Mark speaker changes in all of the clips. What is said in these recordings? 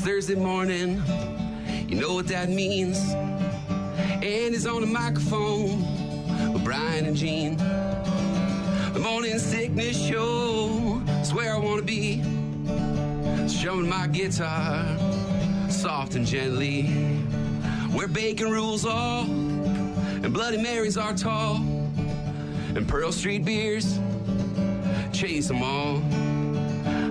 Speaker 1: Thursday morning. You know what that means. And he's on the microphone with Brian and Gene. The morning sickness show. Swear I want to be strumming my guitar soft and gently. Where bacon rules all and Bloody Marys are tall and Pearl Street beers chase them all.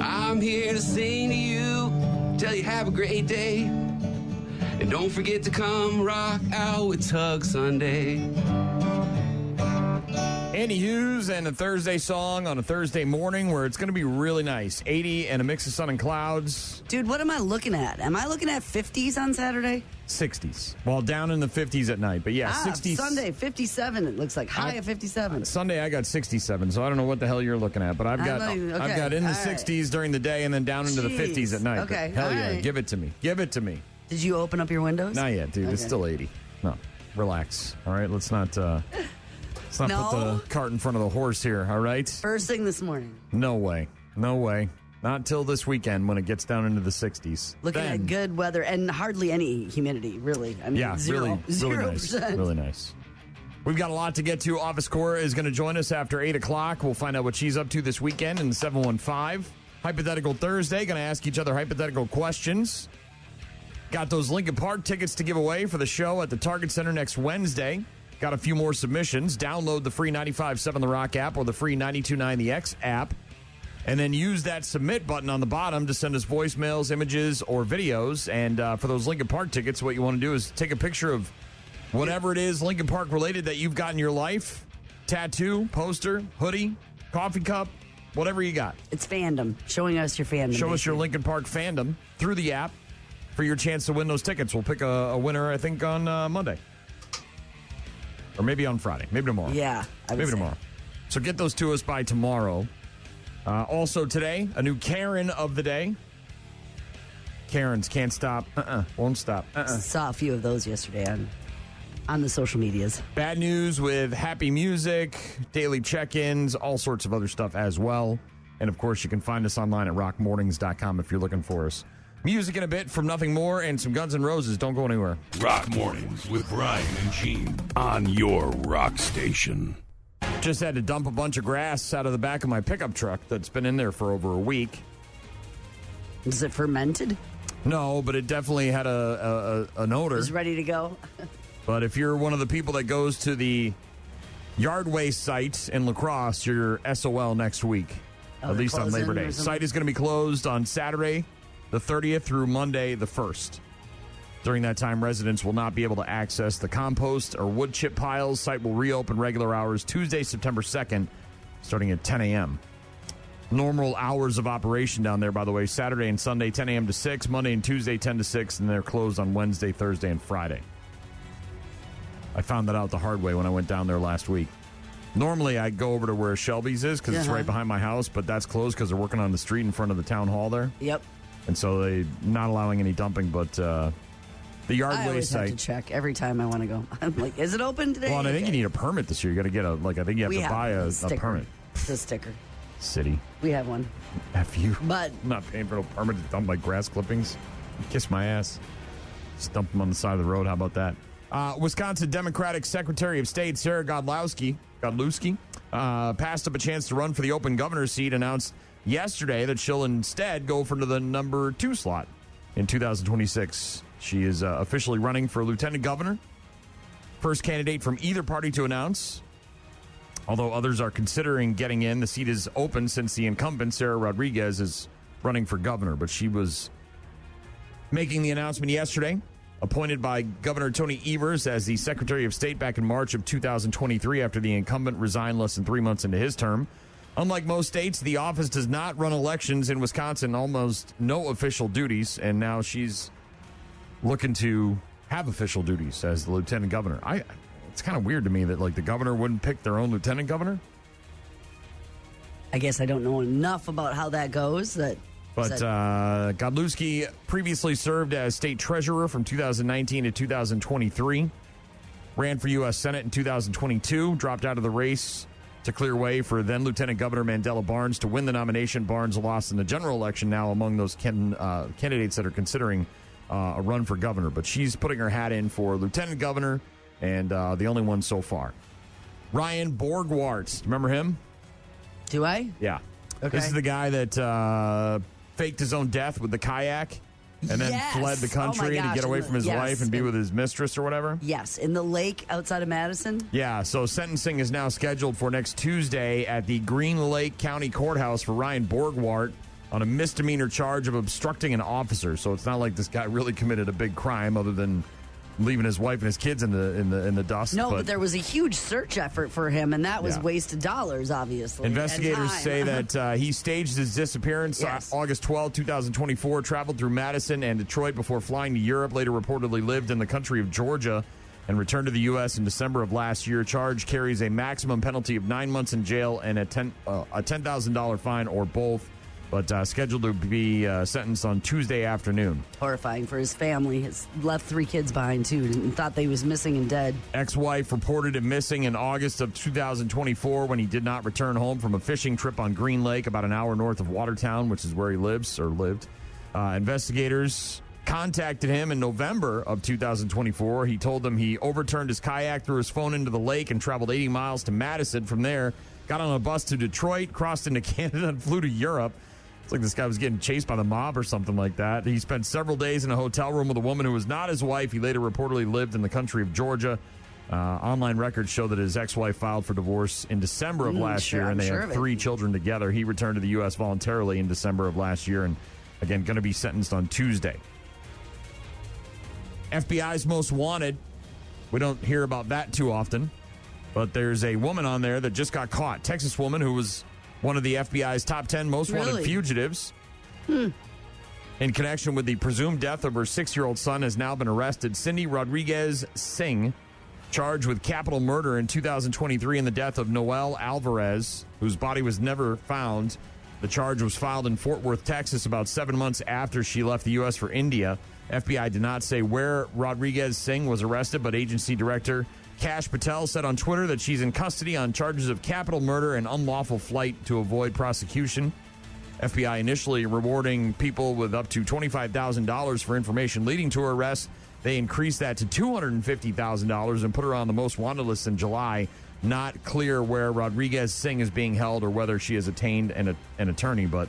Speaker 1: I'm here to sing to you, tell you have a great day, and don't forget to come rock out with Tug Sunday.
Speaker 2: Andy Hughes and a Thursday song on a Thursday morning where it's going to be really nice. 80 and a mix of sun and clouds.
Speaker 3: Dude, what am I looking at? Am I looking at 50s on Saturday?
Speaker 2: 60s. Well, down in the 50s at night. But yeah, 60s.
Speaker 3: Sunday, 57, it looks like. High of 57.
Speaker 2: Sunday, I got 67, so I don't know what the hell you're looking at. But I've got in the 60s during the day and then down into the 50s at night.
Speaker 3: Okay.
Speaker 2: Hell yeah, give it to me. Give it to me.
Speaker 3: Did you open up your windows?
Speaker 2: Not yet, dude. Okay. It's still 80. No, relax. All right, let's not... Let's not put the cart in front of the horse here, all right?
Speaker 3: First thing this morning.
Speaker 2: No way. No way. Not till this weekend when it gets down into the 60s.
Speaker 3: Looking at good weather and hardly any humidity, really. I mean,
Speaker 2: yeah,
Speaker 3: zero,
Speaker 2: really nice. Really nice. We've got a lot to get to. Office Cora is going to join us after 8 o'clock. We'll find out what she's up to this weekend in the 715. Hypothetical Thursday. Going to ask each other hypothetical questions. Got those Lincoln Park tickets to give away for the show at the Target Center next Wednesday. Got a few more submissions. Download the free 95.7 The Rock app or the free 92.9 The X app. And then use that submit button on the bottom to send us voicemails, images, or videos. And for those Lincoln Park tickets, what you want to do is take a picture of whatever it is Lincoln Park related that you've got in your life. Tattoo, poster, hoodie, coffee cup, whatever you got.
Speaker 3: It's fandom. Showing us your fandom.
Speaker 2: Show us your Lincoln Park fandom through the app for your chance to win those tickets. We'll pick a winner, I think, on Monday. Or maybe on Friday. Maybe tomorrow.
Speaker 3: Yeah.
Speaker 2: Maybe tomorrow. So get those to us by tomorrow. Also today, a new Karen of the day. Karens can't stop. Won't stop.
Speaker 3: Saw a few of those yesterday on the social medias.
Speaker 2: Bad news with happy music, daily check-ins, all sorts of other stuff as well. And, of course, you can find us online at rockmornings.com if you're looking for us. Music in a bit from Nothing More and some Guns N' Roses. Don't go anywhere.
Speaker 4: Rock Mornings with Brian and Gene on your rock station.
Speaker 2: Just had to dump a bunch of grass out of the back of my pickup truck that's been in there for over a week.
Speaker 3: Is it fermented?
Speaker 2: No, but it definitely had an odor.
Speaker 3: It was ready to go.
Speaker 2: But if you're one of the people that goes to the yard waste site in La Crosse, you're SOL next week, at least on Labor Day. Site is going to be closed on Saturday, the 30th through Monday, the 1st. During that time, residents will not be able to access the compost or wood chip piles. Site will reopen regular hours Tuesday, September 2nd, starting at 10 a.m. Normal hours of operation down there, by the way, Saturday and Sunday, 10 a.m. to 6, Monday and Tuesday, 10 to 6, and they're closed on Wednesday, Thursday, and Friday. I found that out the hard way when I went down there last week. Normally, I go over to where Shelby's is because it's right behind my house, but that's closed because they're working on the street in front of the town hall there.
Speaker 3: Yep.
Speaker 2: And so they're not allowing any dumping, but the yard waste site.
Speaker 3: I always have to check every time I want to go. I'm like, is it open today?
Speaker 2: Well, and I think you need a permit this year. You got to get I think you have to buy a permit.
Speaker 3: It's a sticker.
Speaker 2: City.
Speaker 3: We have one.
Speaker 2: F you.
Speaker 3: But
Speaker 2: I'm not paying for no permit to dump my grass clippings. Kiss my ass. Just dump them on the side of the road. How about that? Wisconsin Democratic Secretary of State Sarah Godlewski passed up a chance to run for the open governor's seat, announced yesterday that she'll instead go for the number 2 slot in 2026. She is officially running for lieutenant governor. First candidate from either party to announce. Although others are considering getting in, the seat is open since the incumbent, Sarah Rodriguez, is running for governor. But she was making the announcement yesterday, appointed by Governor Tony Evers as the Secretary of State back in March of 2023 after the incumbent resigned less than 3 months into his term. Unlike most states, the office does not run elections in Wisconsin, almost no official duties, and now she's looking to have official duties as the lieutenant governor. It's kind of weird to me that the governor wouldn't pick their own lieutenant governor.
Speaker 3: I guess I don't know enough about how that goes. But
Speaker 2: Godlewski previously served as state treasurer from 2019 to 2023. Ran for U.S. Senate in 2022. Dropped out of the race to clear way for then Lieutenant Governor Mandela Barnes to win the nomination. Barnes lost in the general election, now among those candidates that are considering a run for governor. But she's putting her hat in for lieutenant governor, and the only one so far. Ryan Borgwart. Remember him?
Speaker 3: Do I?
Speaker 2: Yeah.
Speaker 3: Okay.
Speaker 2: This is the guy that faked his own death with the kayak and then fled the country to get away from his wife and be with his mistress or whatever?
Speaker 3: Yes, in the lake outside of Madison.
Speaker 2: Yeah, so sentencing is now scheduled for next Tuesday at the Green Lake County Courthouse for Ryan Borgwart on a misdemeanor charge of obstructing an officer. So it's not like this guy really committed a big crime other than leaving his wife and his kids in the dust.
Speaker 3: No, but there was a huge search effort for him, and that was wasted dollars, obviously.
Speaker 2: Investigators say that he staged his disappearance August 12, 2024, traveled through Madison and Detroit before flying to Europe, later reportedly lived in the country of Georgia, and returned to the U.S. in December of last year. Charge carries a maximum penalty of 9 months in jail and a $10,000 fine or both. But scheduled to be sentenced on Tuesday afternoon.
Speaker 3: Horrifying for his family. He's left 3 kids behind, too, and thought they was missing and dead.
Speaker 2: Ex-wife reported him missing in August of 2024 when he did not return home from a fishing trip on Green Lake, about an hour north of Watertown, which is where he lives or lived. Investigators contacted him in November of 2024. He told them he overturned his kayak, threw his phone into the lake, and traveled 80 miles to Madison. From there, got on a bus to Detroit, crossed into Canada, and flew to Europe. It's like this guy was getting chased by the mob or something like that. He spent several days in a hotel room with a woman who was not his wife. He later reportedly lived in the country of Georgia. Online records show that his ex-wife filed for divorce in December of last year, and they have 3 children together. He returned to the U.S. voluntarily in December of last year, and again, going to be sentenced on Tuesday. FBI's Most Wanted. We don't hear about that too often, but there's a woman on there that just got caught. Texas woman who was one of the FBI's top 10 most wanted fugitives. In connection with the presumed death of her 6-year-old son has now been arrested. Cindy Rodriguez Singh, charged with capital murder in 2023 in the death of Noel Alvarez, whose body was never found. The charge was filed in Fort Worth, Texas, about 7 months after she left the U.S. for India. FBI did not say where Rodriguez Singh was arrested, but agency director Kash Patel said on Twitter that she's in custody on charges of capital murder and unlawful flight to avoid prosecution. FBI initially rewarding people with up to $25,000 for information leading to her arrest. They increased that to $250,000 and put her on the most wanted list in July. Not clear where Rodriguez Singh is being held or whether she has attained an attorney, but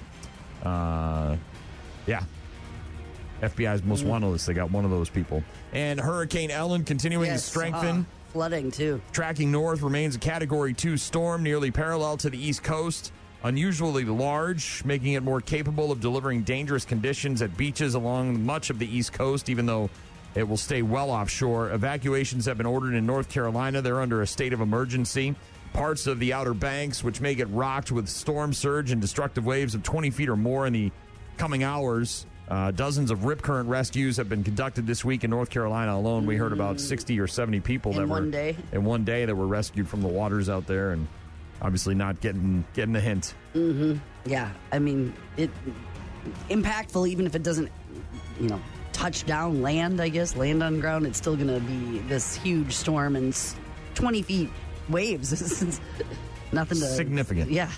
Speaker 2: FBI's most wanted list. They got one of those people. And Hurricane Ellen continuing to strengthen.
Speaker 3: Flooding, too.
Speaker 2: Tracking north, remains a Category 2 storm nearly parallel to the East Coast. Unusually large, making it more capable of delivering dangerous conditions at beaches along much of the East Coast, even though it will stay well offshore. Evacuations have been ordered in North Carolina. They're under a state of emergency. Parts of the Outer Banks, which may get rocked with storm surge and destructive waves of 20 feet or more in the coming hours. Dozens of rip current rescues have been conducted this week in North Carolina alone. We heard about 60 or 70 people in one day that were rescued from the waters out there, and obviously not getting the hint.
Speaker 3: Yeah, I mean, it impactful even if it doesn't, touch down land. I guess land on ground. It's still going to be this huge storm and 20 feet waves. It's nothing to
Speaker 2: significant.
Speaker 3: Yeah,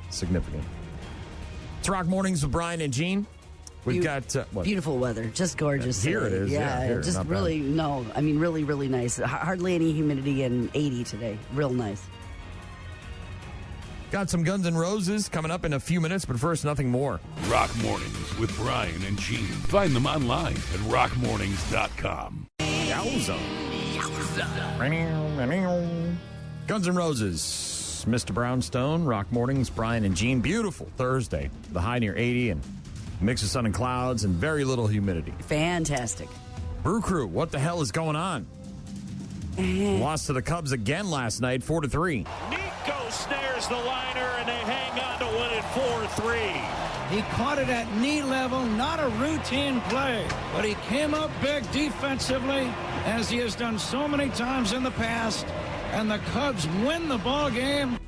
Speaker 2: significant. It's Rock Mornings with Brian and Gene. We've got
Speaker 3: beautiful weather, just gorgeous.
Speaker 2: Here it is.
Speaker 3: Yeah, just really really, really nice. Hardly any humidity and 80 today. Real nice.
Speaker 2: Got some Guns N' Roses coming up in a few minutes, but first, nothing more.
Speaker 4: Rock Mornings with Brian and Gene. Find them online at rockmornings.com.
Speaker 2: Yowza. Guns N' Roses, Mr. Brownstone, Rock Mornings, Brian and Gene. Beautiful Thursday. The high near 80 and mix of sun and clouds and very little humidity.
Speaker 3: Fantastic.
Speaker 2: Brew Crew, what the hell is going on? Lost to the Cubs again last night, 4-3.
Speaker 5: Nico snares the liner, and they hang on to win it 4-3.
Speaker 6: He caught it at knee level, not a routine play, but he came up big defensively, as he has done so many times in the past, and the Cubs win the ball game.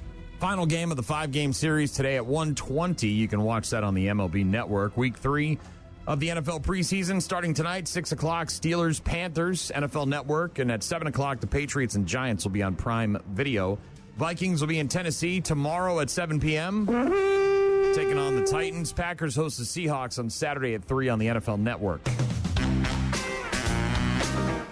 Speaker 2: Final game of the 5-game series today at 1:20. You can watch that on the MLB Network. Week 3 of the NFL preseason starting tonight, 6 o'clock, Steelers, Panthers, NFL Network. And at 7 o'clock, the Patriots and Giants will be on Prime Video. Vikings will be in Tennessee tomorrow at 7 p.m. taking on the Titans. Packers host the Seahawks on Saturday at 3 on the NFL Network.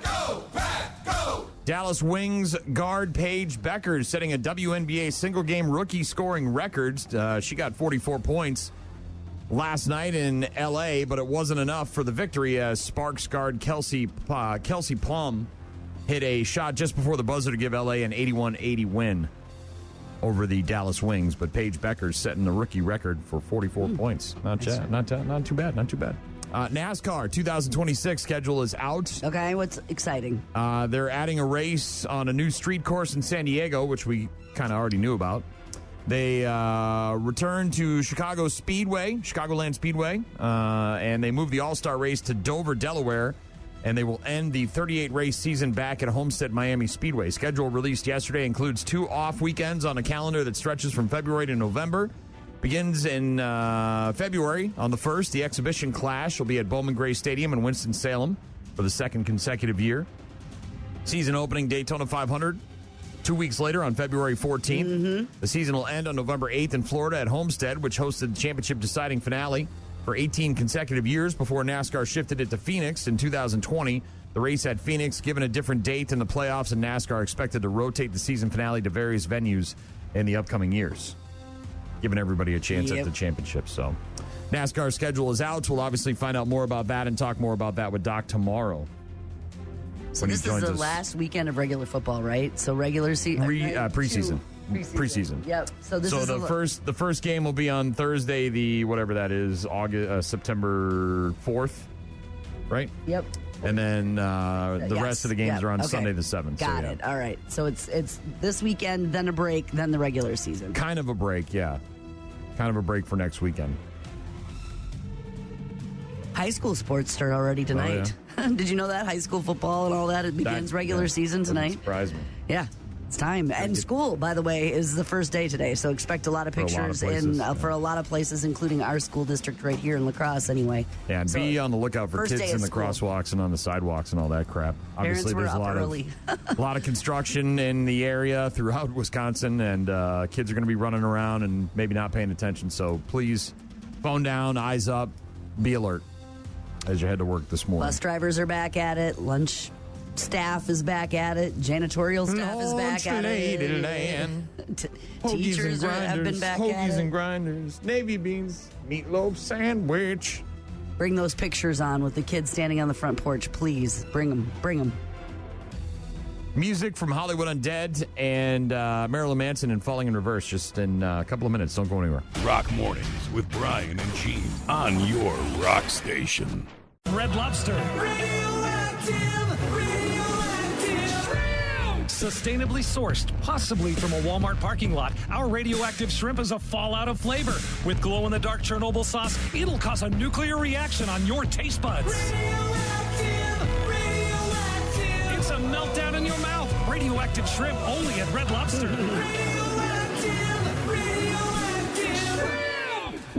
Speaker 1: Go, Pack, go!
Speaker 2: Dallas Wings guard Paige Beckers setting a WNBA single-game rookie scoring record. She got 44 points last night in L.A., but it wasn't enough for the victory as Sparks guard Kelsey Plum hit a shot just before the buzzer to give L.A. an 81-80 win over the Dallas Wings. But Paige Beckers setting the rookie record for 44 points. Not too bad. NASCAR 2026 schedule is out.
Speaker 3: Okay, what's exciting?
Speaker 2: They're adding a race on a new street course in San Diego, which we kind of already knew about. They return to Chicagoland Speedway, and they move the All-Star race to Dover, Delaware, and they will end the 38-race season back at Homestead Miami Speedway. Schedule released yesterday includes 2 off weekends on a calendar that stretches from February to November. Begins in February on the 1st. The exhibition clash will be at Bowman Gray Stadium in Winston-Salem for the second consecutive year. Season opening Daytona 500 2 weeks later on February 14th. Mm-hmm. The season will end on November 8th in Florida at Homestead, which hosted the championship deciding finale for 18 consecutive years before NASCAR shifted it to Phoenix in 2020. The race at Phoenix, given a different date than the playoffs, and NASCAR expected to rotate the season finale to various venues in the upcoming years, giving everybody a chance at the championship. So NASCAR schedule is out. We'll obviously find out more about that and talk more about that with Doc tomorrow.
Speaker 3: So this is the last weekend of regular football, right? So regular season,
Speaker 2: preseason. Preseason.
Speaker 3: Yep. So this is
Speaker 2: the first game will be on Thursday, the whatever that is, September 4th, right?
Speaker 3: Yep.
Speaker 2: And then the rest of the games are on Sunday the 7th.
Speaker 3: Got it. All right. So it's this weekend, then a break, then the regular season.
Speaker 2: Kind of a break, yeah. Kind of a break for next weekend.
Speaker 3: High school sports start already tonight. Oh, yeah. Did you know that? High school football and all that, it begins regular season tonight.
Speaker 2: Surprised me.
Speaker 3: Yeah. It's time. And school, by the way, is the first day today. So expect a lot of pictures for a lot of places, including our school district right here in La Crosse anyway.
Speaker 2: Yeah, and be on the lookout for kids in the crosswalks and on the sidewalks and all that crap. Obviously, there's a lot of construction in the area throughout Wisconsin, and kids are going to be running around and maybe not paying attention. So please, phone down, eyes up, be alert as you head to work this morning.
Speaker 3: Bus drivers are back at it. Lunch staff is back at it. Janitorial staff is back at it. Teachers have been back at it.
Speaker 2: Hoagies and grinders, navy beans, meatloaf sandwich.
Speaker 3: Bring those pictures on with the kids standing on the front porch, please. Bring them.
Speaker 2: Music from Hollywood Undead and Marilyn Manson and Falling in Reverse just in a couple of minutes. Don't go anywhere.
Speaker 4: Rock Mornings with Brian and Gene on your rock station.
Speaker 5: Red Lobster. Sustainably sourced, possibly from a Walmart parking lot, our radioactive shrimp is a fallout of flavor. With glow-in-the-dark Chernobyl sauce, it'll cause a nuclear reaction on your taste buds. It's a meltdown in your mouth. Radioactive shrimp only at Red Lobster.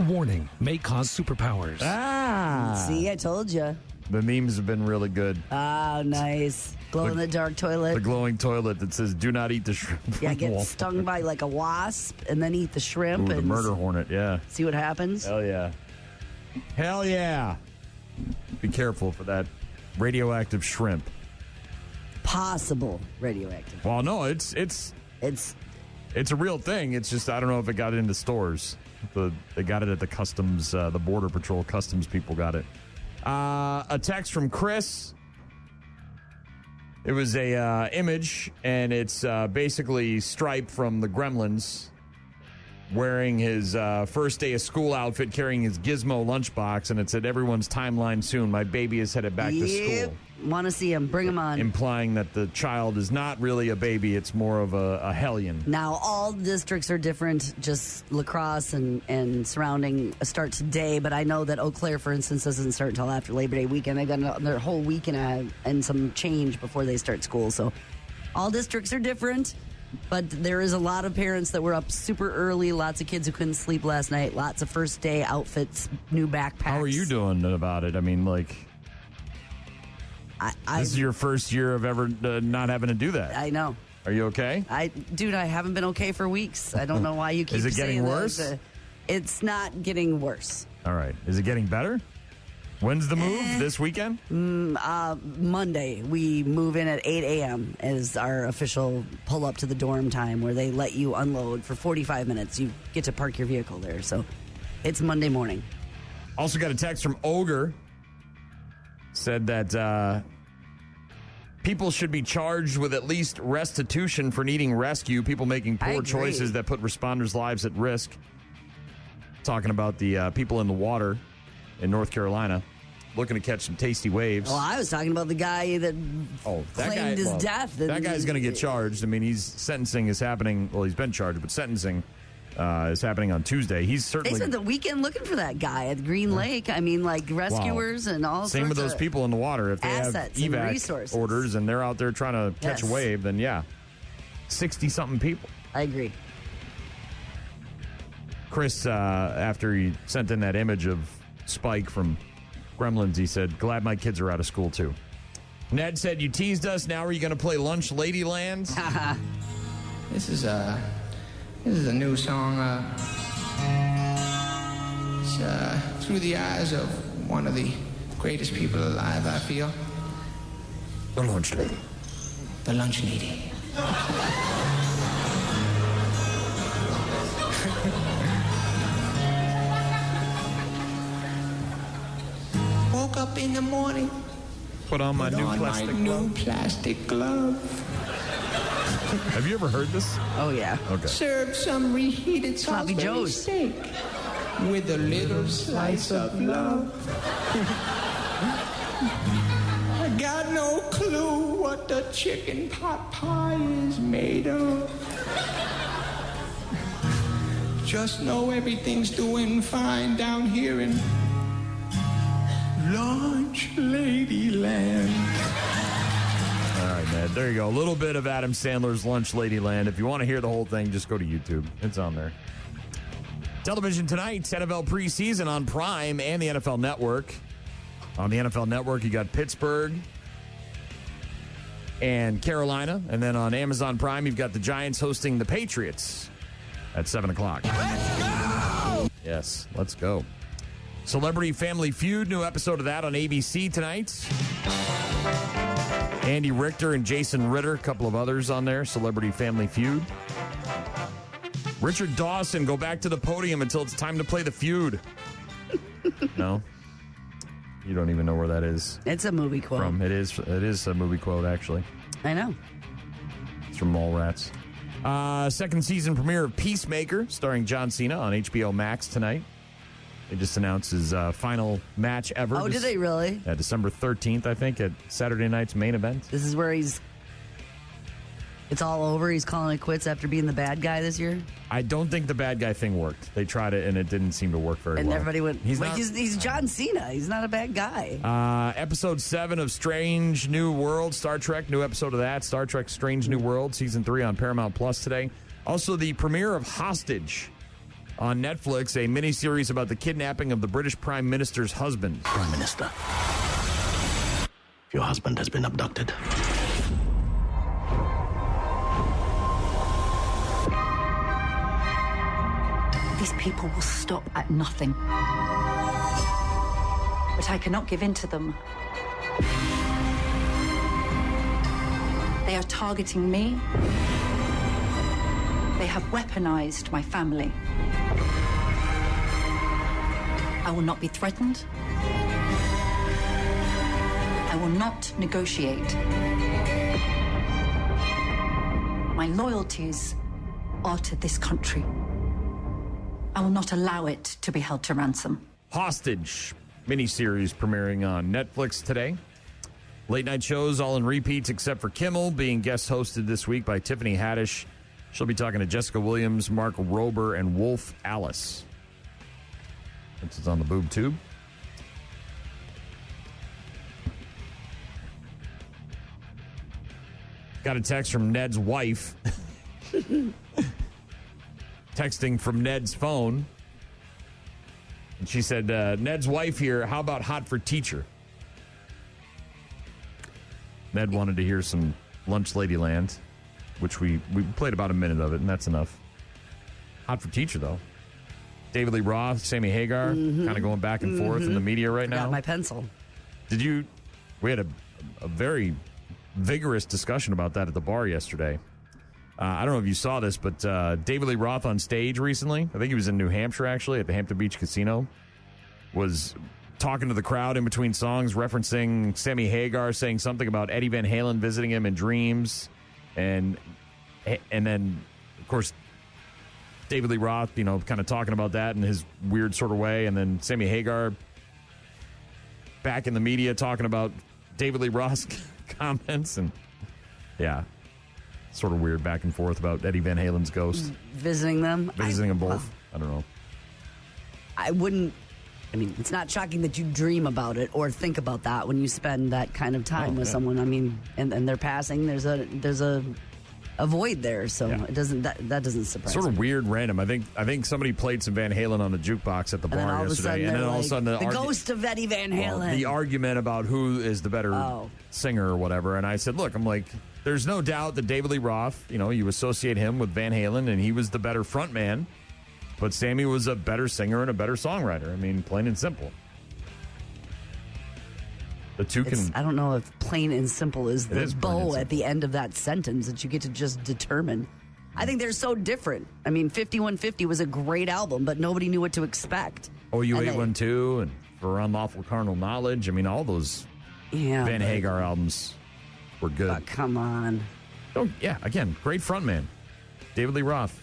Speaker 5: Warning, may cause superpowers.
Speaker 3: See, I told you.
Speaker 2: The memes have been really good.
Speaker 3: Ah, nice. Glow-in-the-dark toilet.
Speaker 2: The glowing toilet that says, do not eat the shrimp.
Speaker 3: Yeah, get stung by like a wasp and then eat the shrimp.
Speaker 2: Ooh, the murder hornet, yeah.
Speaker 3: See what happens?
Speaker 2: Hell yeah. Hell yeah. Be careful for that radioactive shrimp.
Speaker 3: Possible radioactive.
Speaker 2: Well, no, it's a real thing. It's just, I don't know if it got into stores. They got it at the customs, the Border Patrol customs people got it. A text from Chris. It was a image, and it's basically Stripe from the Gremlins wearing his first day of school outfit, carrying his Gizmo lunchbox, and it said, everyone's timeline soon. My baby is headed back to school.
Speaker 3: Want to see him. Bring him on.
Speaker 2: Implying that the child is not really a baby. It's more of a hellion.
Speaker 3: Now, all districts are different. Just La Crosse and surrounding start today. But I know that Eau Claire, for instance, doesn't start until after Labor Day weekend. They got their whole week and some change before they start school. So all districts are different. But there is a lot of parents that were up super early. Lots of kids who couldn't sleep last night. Lots of first day outfits, new backpacks.
Speaker 2: How are you doing about it? I mean, like... this is your first year of ever not having to do that.
Speaker 3: I know.
Speaker 2: Are you okay?
Speaker 3: I haven't been okay for weeks. I don't know why you keep saying
Speaker 2: Is it getting worse?
Speaker 3: It's not getting worse.
Speaker 2: All right. Is it getting better? When's the move? This weekend?
Speaker 3: Monday. We move in at 8 a.m. as our official pull up to the dorm time, where they let you unload for 45 minutes. You get to park your vehicle there. So it's Monday morning.
Speaker 2: Also got a text from Ogre. Said that people should be charged with at least restitution for needing rescue. People making poor choices that put responders' lives at risk. Talking about the people in the water in North Carolina looking to catch some tasty waves.
Speaker 3: Well, I was talking about the guy that claimed his death.
Speaker 2: That guy's going to get charged. I mean, sentencing is happening. Well, he's been charged, but sentencing is happening on Tuesday. He's certainly...
Speaker 3: They spent the weekend looking for that guy at Green Lake. I mean, like rescuers and all sorts of...
Speaker 2: Same with those people in the water. If they have evac
Speaker 3: resources.
Speaker 2: orders and they're out there trying to catch a wave, then 60-something people.
Speaker 3: I agree.
Speaker 2: Chris, after he sent in that image of Spike from Gremlins, he said, glad my kids are out of school, too. Ned said, you teased us. Now are you going to play Lunch Ladyland?
Speaker 7: This is a new song. It's through the eyes of one of the greatest people alive, I feel.
Speaker 2: The Lunch Lady.
Speaker 7: The Lunch Lady. Woke up in the morning.
Speaker 2: Put on my new
Speaker 7: plastic glove.
Speaker 2: Have you ever heard this?
Speaker 3: Oh, yeah.
Speaker 2: Okay.
Speaker 7: Served some reheated
Speaker 3: Sloppy
Speaker 7: Salisbury
Speaker 3: Joe's
Speaker 7: steak with a little slice of love. I got no clue what the chicken pot pie is made of. Just know everything's doing fine down here in Lunch Ladyland.
Speaker 2: All right, Ned. There you go. A little bit of Adam Sandler's Lunch Ladyland. If you want to hear the whole thing, just go to YouTube. It's on there. Television tonight, NFL preseason on Prime and the NFL Network. On the NFL Network, you got Pittsburgh and Carolina. And then on Amazon Prime, you've got the Giants hosting the Patriots at 7 o'clock.
Speaker 1: Let's go!
Speaker 2: Yes, let's go. Celebrity Family Feud, new episode of that on ABC tonight. Andy Richter and Jason Ritter, a couple of others on there. Celebrity Family Feud. Richard Dawson, go back to the podium until it's time to play the feud. No? You don't even know where that is.
Speaker 3: It's a movie quote.
Speaker 2: From. It is a movie quote, actually.
Speaker 3: I know.
Speaker 2: It's from Mallrats. Second season premiere of Peacemaker, starring John Cena on HBO Max tonight. They just announced his final match ever.
Speaker 3: Oh, did they really?
Speaker 2: December 13th, I think, at Saturday night's main event.
Speaker 3: This is where it's all over. He's calling it quits after being the bad guy this year.
Speaker 2: I don't think the bad guy thing worked. They tried it, and it didn't seem to work very well.
Speaker 3: And everybody went,
Speaker 2: he's
Speaker 3: John Cena. He's not a bad guy.
Speaker 2: Episode 7 of Strange New World, Star Trek. New episode of that, Star Trek Strange New World, Season 3 on Paramount Plus today. Also, the premiere of Hostage on Netflix, a miniseries about the kidnapping of the British Prime Minister's husband.
Speaker 8: Prime Minister, your husband has been abducted.
Speaker 9: These people will stop at nothing. But I cannot give in to them. They are targeting me. They have weaponized my family. I will not be threatened. I will not negotiate. My loyalties are to this country. I will not allow it to be held to ransom.
Speaker 2: Hostage miniseries premiering on Netflix today. Late night shows all in repeats except for Kimmel, being guest hosted this week by Tiffany Haddish. She'll be talking to Jessica Williams, Mark Rober, and Wolf Alice. This is on the boob tube. Got a text from Ned's wife. Texting from Ned's phone. And she said, Ned's wife here, how about hot for teacher? Ned wanted to hear some Lunch Ladyland. which we played about a minute of it, and that's enough. Hot for teacher, though. David Lee Roth, Sammy Hagar, kind of going back and forth in the media right now.
Speaker 3: Got my pencil.
Speaker 2: We had a very vigorous discussion about that at the bar yesterday. I don't know if you saw this, but David Lee Roth on stage recently, I think he was in New Hampshire, actually, at the Hampton Beach Casino, was talking to the crowd in between songs, referencing Sammy Hagar, saying something about Eddie Van Halen visiting him in dreams. And then, of course, David Lee Roth, kind of talking about that in his weird sort of way. And then Sammy Hagar back in the media talking about David Lee Roth's comments. And, yeah, sort of weird back and forth about Eddie Van Halen's ghost.
Speaker 3: Visiting them?
Speaker 2: Visiting them both. I don't know.
Speaker 3: It's not shocking that you dream about it or think about that when you spend that kind of time with someone. And they're passing. There's a void there, so it doesn't that doesn't surprise
Speaker 2: sort of
Speaker 3: me.
Speaker 2: weird, random. I think somebody played some Van Halen on the jukebox at the bar yesterday, and then all of a sudden
Speaker 3: the ghost of Eddie Van Halen.
Speaker 2: The argument about who is the better singer or whatever, and I said, look, I'm like, there's no doubt that David Lee Roth, you associate him with Van Halen, and he was the better front man. But Sammy was a better singer and a better songwriter. Plain and simple. The two can...
Speaker 3: I don't know if plain and simple is the bow
Speaker 2: at
Speaker 3: at the end of that sentence that you get to just determine. I think they're so different. 5150 was a great album, but nobody knew what to expect.
Speaker 2: OU 812 and For Unlawful Carnal Knowledge. All those Van Hagar albums were good.
Speaker 3: But come on.
Speaker 2: Oh, yeah, again, great frontman. David Lee Roth.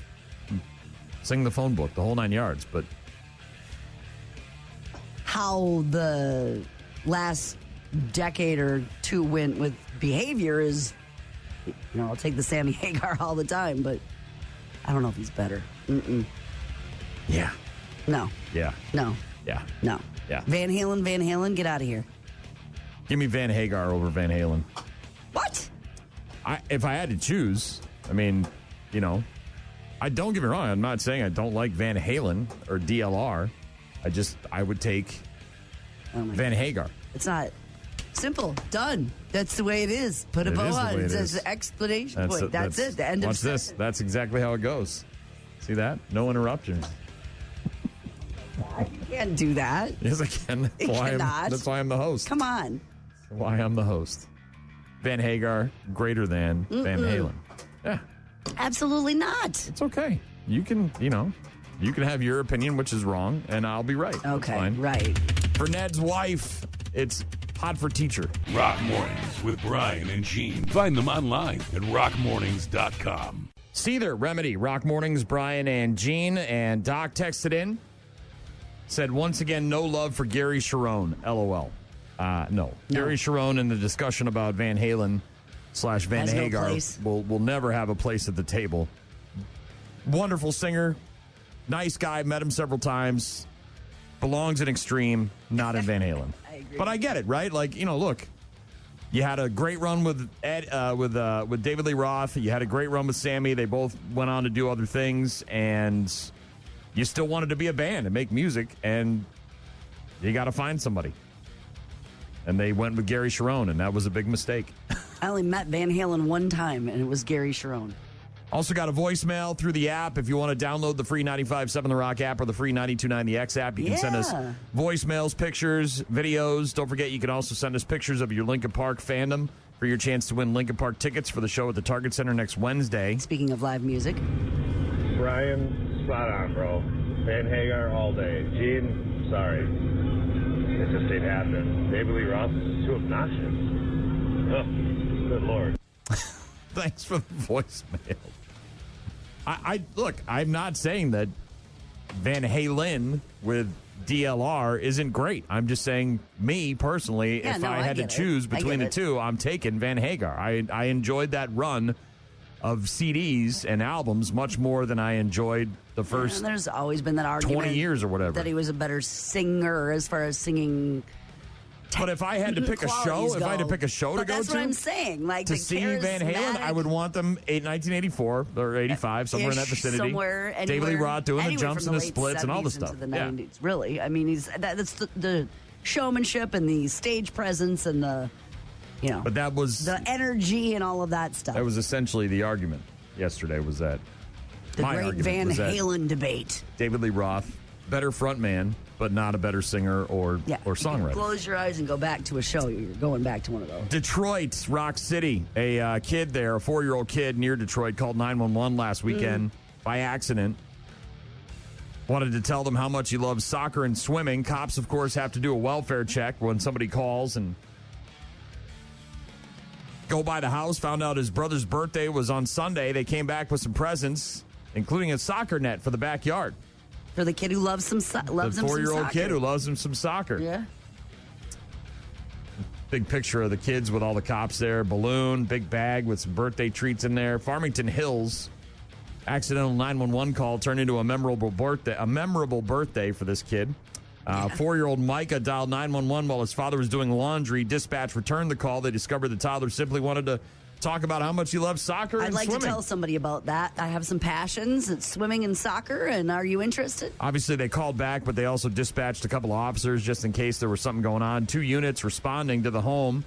Speaker 2: Sing the phone book, the whole 9 yards, but...
Speaker 3: How the last decade or two went with behavior is, I'll take the Sammy Hagar all the time, but I don't know if he's better.
Speaker 2: Yeah.
Speaker 3: No.
Speaker 2: Yeah.
Speaker 3: No.
Speaker 2: Yeah.
Speaker 3: No.
Speaker 2: Yeah.
Speaker 3: Van Halen, get out of here.
Speaker 2: Give me Van Hagar over Van Halen.
Speaker 3: What?
Speaker 2: If I had to choose, I don't get me wrong. I'm not saying I don't like Van Halen or DLR. I would take Van Hagar.
Speaker 3: It's not simple. Done. That's the way it is. Put a bow on it. It's an explanation point. That's it. The end of
Speaker 2: sentence. Watch this. That's exactly how it goes. See that? No interruptions.
Speaker 3: You can't do that.
Speaker 2: Yes, I can. That's why I'm the host.
Speaker 3: Come on.
Speaker 2: That's why I'm the host. Van Hagar greater than Van Halen. Yeah.
Speaker 3: Absolutely not.
Speaker 2: It's okay. You can have your opinion, which is wrong, and I'll be right.
Speaker 3: Okay,
Speaker 2: fine.
Speaker 3: right.
Speaker 2: For Ned's wife, it's Hot for Teacher.
Speaker 4: Rock Mornings with Brian and Gene. Find them online at rockmornings.com.
Speaker 2: Seether, Remedy, Rock Mornings, Brian and Gene. And Doc texted in, said, once again, no love for Gary Cherone. LOL. No. Gary Cherone in the discussion about Van Halen / Van Hagar will never have a place at the table. Wonderful singer. Nice guy. Met him several times. Belongs in Extreme, not in Van Halen.
Speaker 3: I agree.
Speaker 2: But I get it, right? Look, you had a great run with with David Lee Roth. You had a great run with Sammy. They both went on to do other things, and you still wanted to be a band and make music, and you got to find somebody. And they went with Gary Cherone, and that was a big mistake.
Speaker 3: I only met Van Halen one time, and it was Gary Cherone.
Speaker 2: Also got a voicemail through the app. If you want to download the free 95.7 The Rock app or the free 92.9 The X app, you can send us voicemails, pictures, videos. Don't forget, you can also send us pictures of your Linkin Park fandom for your chance to win Linkin Park tickets for the show at the Target Center next Wednesday.
Speaker 3: Speaking of live music.
Speaker 8: Brian, spot on, bro. Van Hagar all day. Gene, sorry. It just ain't happening. David Lee Roth is just too obnoxious. Oh, good Lord.
Speaker 2: Thanks for the voicemail. Look, I'm not saying that Van Halen with DLR isn't great. I'm just saying, me personally, if I had to choose between the two, I'm taking Van Hagar. I enjoyed that run of CDs and albums much more than I enjoyed the first.
Speaker 3: And there's always been that argument
Speaker 2: 20 years or whatever
Speaker 3: that he was a better singer as far as singing.
Speaker 2: But if I had to pick a show, to go to,
Speaker 3: that's what I'm saying. Like
Speaker 2: to see Van Halen, I would want them 1984 or 85, somewhere in that vicinity.
Speaker 3: Somewhere, anywhere,
Speaker 2: David Lee Roth doing the jumps and the splits and all the stuff.
Speaker 3: Into the 90s, really. I mean, that's the showmanship and the stage presence and the
Speaker 2: But that was
Speaker 3: the energy and all of that stuff.
Speaker 2: That was essentially the argument yesterday. Was that
Speaker 3: the great Van Halen debate?
Speaker 2: David Lee Roth, better frontman, but not a better singer or songwriter.
Speaker 3: Close your eyes and go back to a show. You're going back to one of those.
Speaker 2: Detroit, Rock City. A kid there, a 4-year-old kid near Detroit, called 911 last weekend by accident. Wanted to tell them how much he loves soccer and swimming. Cops, of course, have to do a welfare check when somebody calls and go by the house. Found out his brother's birthday was on Sunday. They came back with some presents, including a soccer net for the backyard.
Speaker 3: For the kid who loves some soccer.
Speaker 2: The 4-year-old kid who loves him some soccer.
Speaker 3: Yeah.
Speaker 2: Big picture of the kids with all the cops there. Balloon, big bag with some birthday treats in there. Farmington Hills. Accidental 911 call turned into a memorable birthday for this kid. 4-year-old Micah dialed 911 while his father was doing laundry. Dispatch returned the call. They discovered the toddler simply wanted to talk about how much he loves soccer and swimming.
Speaker 3: I'd like to tell somebody about that. I have some passions. It's swimming and soccer, and are you interested?
Speaker 2: Obviously, they called back, but they also dispatched a couple of officers just in case there was something going on. 2 units responding to the home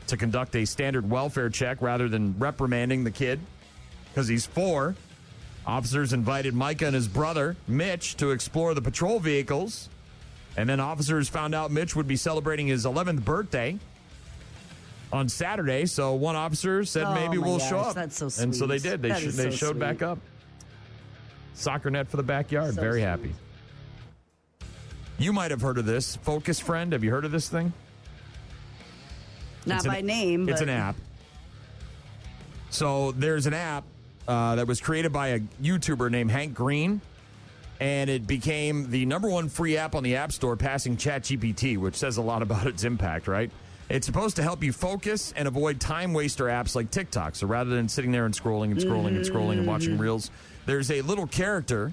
Speaker 2: to conduct a standard welfare check rather than reprimanding the kid because he's 4. Officers invited Micah and his brother, Mitch, to explore the patrol vehicles. And then officers found out Mitch would be celebrating his 11th birthday on Saturday. So one officer said, maybe we'll show up.
Speaker 3: That's so sweet.
Speaker 2: And so they did. They showed back up. Soccer net for the backyard.
Speaker 3: So
Speaker 2: very
Speaker 3: sweet.
Speaker 2: happy. You might have heard of this. Focus Friend. Have you heard of this thing?
Speaker 3: Not by name, but
Speaker 2: it's an app. So there's an app that was created by a YouTuber named Hank Green, and it became the #1 free app on the App Store, passing ChatGPT, which says a lot about its impact, right? It's supposed to help you focus and avoid time waster apps like TikTok. So rather than sitting there and scrolling and scrolling and scrolling and watching reels, there's a little character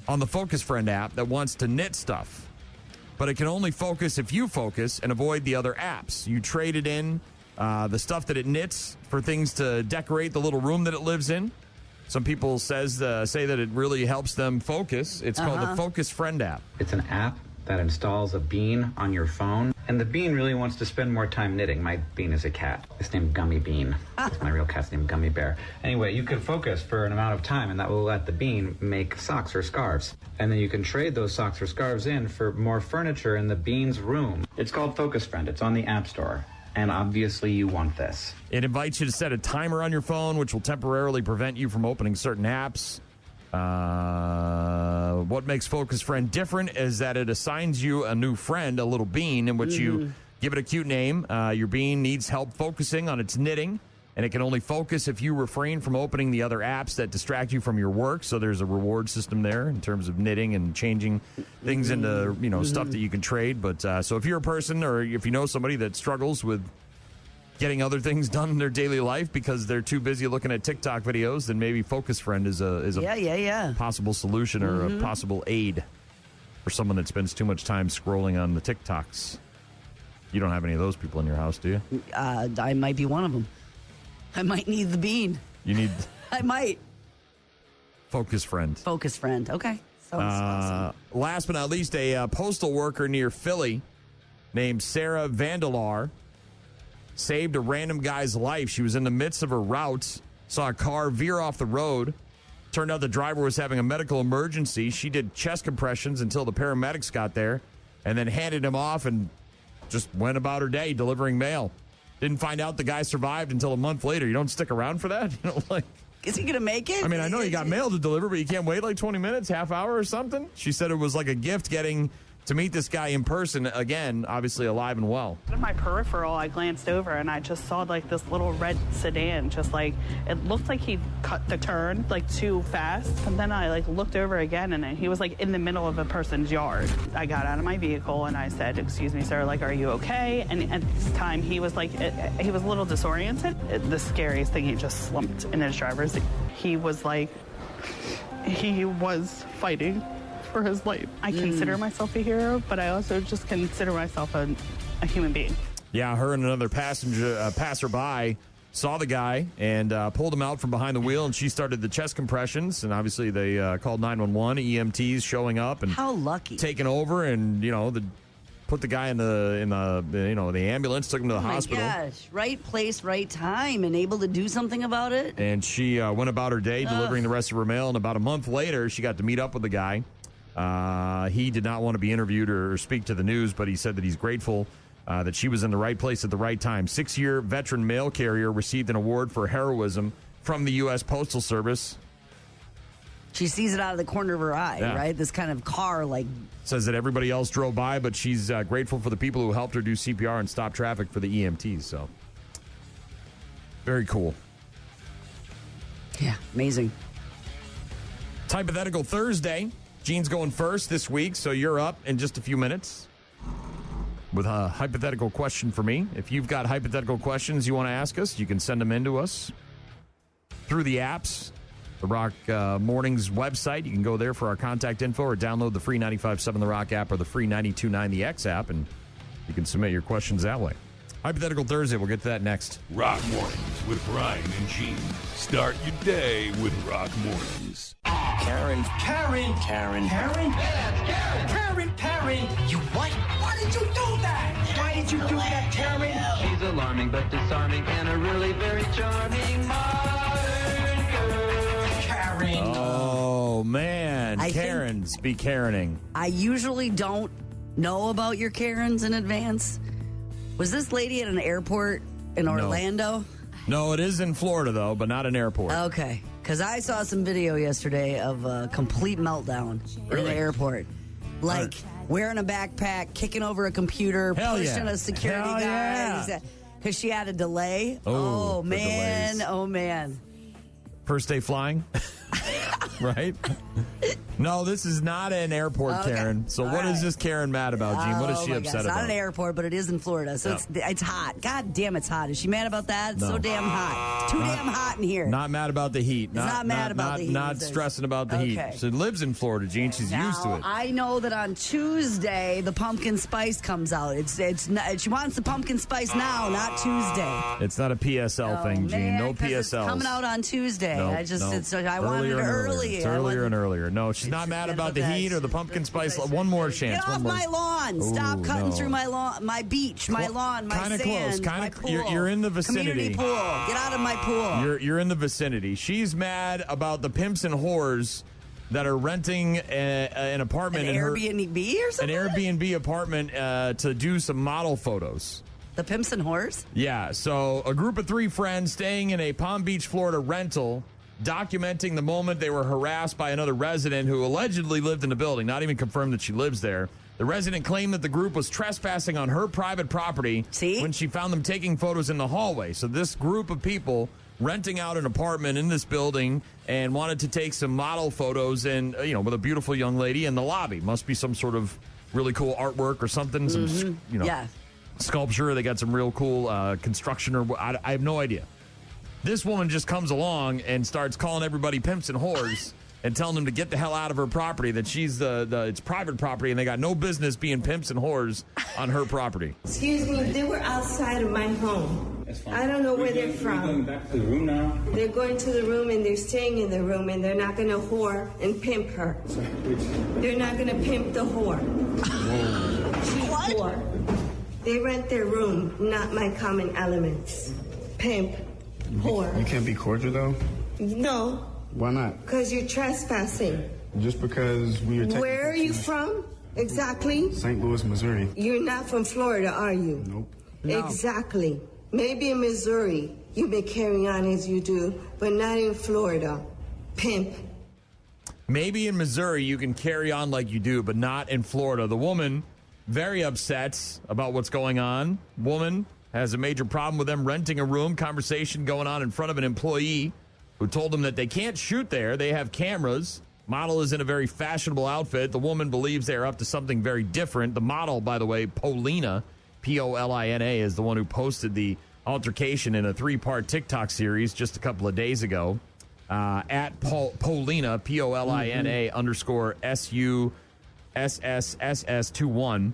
Speaker 2: on the Focus Friend app that wants to knit stuff. But it can only focus if you focus and avoid the other apps. You trade it in, the stuff that it knits, for things to decorate the little room that it lives in. Some people say that it really helps them focus. It's called the Focus Friend app.
Speaker 10: It's an app that installs a bean on your phone, and the bean really wants to spend more time knitting. My bean is a cat. It's named Gummy Bean. My real cat's named Gummy Bear. Anyway, you can focus for an amount of time, and that will let the bean make socks or scarves. And then you can trade those socks or scarves in for more furniture in the bean's room. It's called Focus Friend. It's on the App Store. And obviously you want this.
Speaker 2: It invites you to set a timer on your phone, which will temporarily prevent you from opening certain apps. What makes Focus Friend different is that it assigns you a new friend, a little bean, in which you give it a cute name. Your bean needs help focusing on its knitting, and it can only focus if you refrain from opening the other apps that distract you from your work. So there's a reward system there in terms of knitting and changing things into stuff that you can trade. But so if you're a person, or if you know somebody that struggles with getting other things done in their daily life because they're too busy looking at TikTok videos, then maybe Focus Friend is a possible solution or a possible aid for someone that spends too much time scrolling on the TikToks. You don't have any of those people in your house, do you?
Speaker 3: I might be one of them. I might need the bean.
Speaker 2: You need...
Speaker 3: I might.
Speaker 2: Focus Friend.
Speaker 3: Focus Friend. Okay. Sounds awesome.
Speaker 2: Last but not least, a postal worker near Philly named Sarah Vandelar saved a random guy's life. She was in the midst of her route, saw a car veer off the road. Turned out the driver was having a medical emergency. She did chest compressions until the paramedics got there and then handed him off and just went about her day delivering mail. Didn't find out the guy survived until a month later. You don't stick around for that?
Speaker 3: Is he going to make it?
Speaker 2: I mean, I know you got mail to deliver, but you can't wait like 20 minutes, half hour or something? She said it was like a gift getting to meet this guy in person, again, obviously alive and well.
Speaker 11: In my peripheral, I glanced over and I just saw like this little red sedan, just like, it looked like he cut the turn like too fast. And then I like looked over again and he was like in the middle of a person's yard. I got out of my vehicle and I said, "Excuse me, sir, like, are you okay?" And at this time he was like, he was a little disoriented. The scariest thing, he just slumped in his driver's seat. He was like, he was fighting for his life. I consider myself a hero, but I also just consider myself a human being.
Speaker 2: Yeah, her and another passerby saw the guy and pulled him out from behind the wheel, and she started the chest compressions, and obviously they called 911, EMTs showing up and
Speaker 3: how lucky
Speaker 2: taking over, and put the guy in the ambulance, took him to the hospital.
Speaker 3: Oh my gosh, right place, right time, and able to do something about it.
Speaker 2: And she went about her day delivering the rest of her mail. And about a month later, she got to meet up with the guy. He did not want to be interviewed or speak to the news, but he said that he's grateful that she was in the right place at the right time. 6-year veteran mail carrier received an award for heroism from the U.S. Postal Service.
Speaker 3: She sees it out of the corner of her eye, right? This kind of car,
Speaker 2: says that everybody else drove by, but she's grateful for the people who helped her do CPR and stop traffic for the EMTs. So, very cool.
Speaker 3: Yeah, amazing.
Speaker 2: It's Hypothetical Thursday. Gene's going first this week, so you're up in just a few minutes with a hypothetical question for me. If you've got hypothetical questions you want to ask us, you can send them in to us through the apps. The Rock Mornings website. You can go there for our contact info or download the free 95.7 The Rock app or the free 92.9 The X app, and you can submit your questions that way. Hypothetical Thursday. We'll get to that next.
Speaker 4: Rock Mornings with Brian and Gene. Start your day with Rock Mornings.
Speaker 7: Karen. Karen. Karen. Karen. Yeah, Karen. Karen. You what? Why did you do that? Why did you do that, Karen?
Speaker 12: She's alarming but disarming and a really very charming modern girl.
Speaker 7: Karen.
Speaker 2: Oh, man. Karens be Karening.
Speaker 3: I usually don't know about your Karens in advance. Was this lady at an airport in Orlando?
Speaker 2: No, it is in Florida, though, but not an airport.
Speaker 3: Okay. Because I saw some video yesterday of a complete meltdown in an airport. Wearing a backpack, kicking over a computer, pushing a security guy. Because she had a delay. Oh, man.
Speaker 2: Delays.
Speaker 3: Oh, man.
Speaker 2: First day flying? Right? No, this is not an airport, Karen. So what is this Karen mad about, Gene? What is she upset
Speaker 3: It's
Speaker 2: about?
Speaker 3: not an airport, but it is in Florida. So it's hot. God damn, it's hot. Is she mad about that? It's so damn hot. Too damn hot in here.
Speaker 2: Not mad about the heat.
Speaker 3: Not mad about the heat.
Speaker 2: Not stressing about the heat. She lives in Florida, Gene. She's used to it.
Speaker 3: I know that on Tuesday, the pumpkin spice comes out. She wants the pumpkin spice now, not Tuesday.
Speaker 2: It's not a PSL thing, Gene. No PSLs.
Speaker 3: It's coming out on Tuesday. I wanted it early.
Speaker 2: It's earlier and earlier. No, she's not mad about the heat or the pumpkin spice. One more chance.
Speaker 3: Get off my lawn. Stop cutting through my lawn, my beach, my lawn, my sand,
Speaker 2: close.
Speaker 3: my pool.
Speaker 2: You're in the vicinity.
Speaker 3: Community pool. Get out of my pool.
Speaker 2: You're in the vicinity. She's mad about the pimps and whores that are renting an apartment.
Speaker 3: An Airbnb or something?
Speaker 2: An Airbnb apartment to do some model photos.
Speaker 3: The pimps and whores?
Speaker 2: Yeah. So a group of 3 friends staying in a Palm Beach, Florida rental, documenting the moment they were harassed by another resident who allegedly lived in the building, not even confirmed that she lives there. The resident claimed that the group was trespassing on her private property when she found them taking photos in the hallway. So this group of people renting out an apartment in this building and wanted to take some model photos and, with a beautiful young lady in the lobby. Must be some sort of really cool artwork or something, sculpture. They got some real cool construction or I have no idea. This woman just comes along and starts calling everybody pimps and whores and telling them to get the hell out of her property, that she's it's private property and they got no business being pimps and whores on her property.
Speaker 13: Excuse me, they were outside of my home. I don't know where they're from.
Speaker 10: Going back to the room now?
Speaker 13: They're going to the room and they're staying in the room and they're not going to whore and pimp her. They're not going to pimp the whore. She's whore. They rent their room, not my common elements. Pimp. Whore.
Speaker 14: You can't be cordial, though?
Speaker 13: No.
Speaker 14: Why not?
Speaker 13: Because you're trespassing.
Speaker 14: Just because we are...
Speaker 13: Where are you from? Exactly?
Speaker 14: St. Louis, Missouri.
Speaker 13: You're not from Florida, are you?
Speaker 14: Nope.
Speaker 13: No. Exactly. Maybe in Missouri you've been carrying on as you do, but not in Florida. Pimp.
Speaker 2: Maybe in Missouri you can carry on like you do, but not in Florida. The woman, very upset about what's going on. Woman has a major problem with them renting a room. Conversation going on in front of an employee who told them that they can't shoot there. They have cameras. Model is in a very fashionable outfit. The woman believes they're up to something very different. The model, by the way, Polina, Polina, is the one who posted the altercation in a 3-part TikTok series just a couple of days ago. At Polina, Polina underscore SUSSSS21,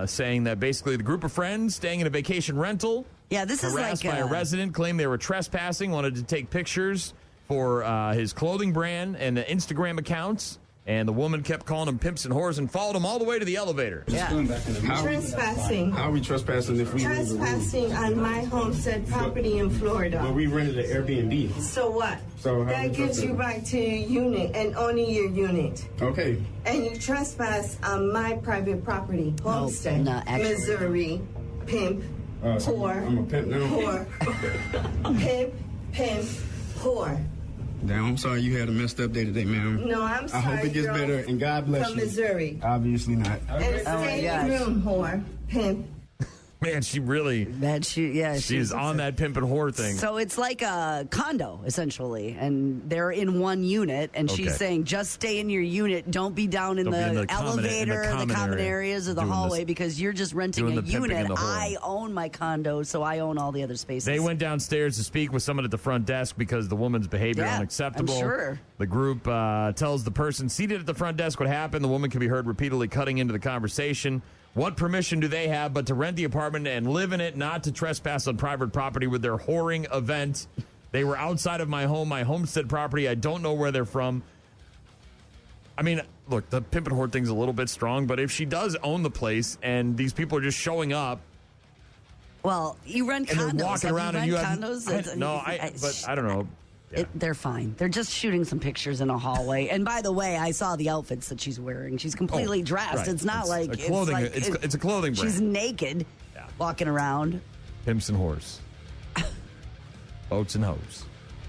Speaker 2: saying that basically the group of friends staying in a vacation rental,
Speaker 3: this is
Speaker 2: harassed
Speaker 3: like
Speaker 2: by a resident, claimed they were trespassing, wanted to take pictures for his clothing brand and the Instagram accounts, And the woman kept calling them pimps and whores and followed them all the way to the elevator.
Speaker 3: Yeah.
Speaker 13: Trespassing.
Speaker 14: How are we trespassing if we
Speaker 13: Trespassing on my homestead property in Florida.
Speaker 14: Well, we rented an Airbnb.
Speaker 13: So what?
Speaker 14: So how
Speaker 13: that
Speaker 14: we
Speaker 13: gives you right to your unit and only your unit.
Speaker 14: Okay.
Speaker 13: And you trespass on my private property, homestead,
Speaker 3: no, actually.
Speaker 13: Missouri, pimp,
Speaker 14: So
Speaker 13: whore,
Speaker 14: I'm a pimp now.
Speaker 13: whore, pimp, whore.
Speaker 14: Damn, I'm sorry you had a messed up day today, ma'am.
Speaker 13: No, I'm sorry.
Speaker 14: I hope it gets
Speaker 13: girl,
Speaker 14: better, and God bless
Speaker 13: from
Speaker 14: you.
Speaker 13: Missouri.
Speaker 14: Obviously not.
Speaker 13: And stay in your room, whore, pimp.
Speaker 2: Man, she really... She's on that pimp and whore thing.
Speaker 3: So it's like a condo, essentially, and they're in one unit, and she's saying, just stay in your unit. Don't be down in the elevator, the common areas, or the hallway, because you're just renting a unit. I own my condo, so I own all the other spaces.
Speaker 2: They went downstairs to speak with someone at the front desk because the woman's behavior unacceptable.
Speaker 3: I'm sure.
Speaker 2: The group tells the person seated at the front desk what happened. The woman can be heard repeatedly cutting into the conversation. What permission do they have but to rent the apartment and live in it, not to trespass on private property with their whoring event? They were outside of my home, my homestead property. I don't know where they're from. I mean, look, the pimp and whore thing's a little bit strong, but if she does own the place and these people are just showing up,
Speaker 3: well, you rent condos.
Speaker 2: And they're walking around and you have
Speaker 3: condos.
Speaker 2: but I don't know. Yeah.
Speaker 3: They're fine. They're just shooting some pictures in a hallway. And by the way, I saw the outfits that she's wearing. She's completely dressed.
Speaker 2: Right.
Speaker 3: It's not like
Speaker 2: a clothing. It's a clothing brand.
Speaker 3: She's naked, walking around.
Speaker 2: Pimps and whores, boats and hoes.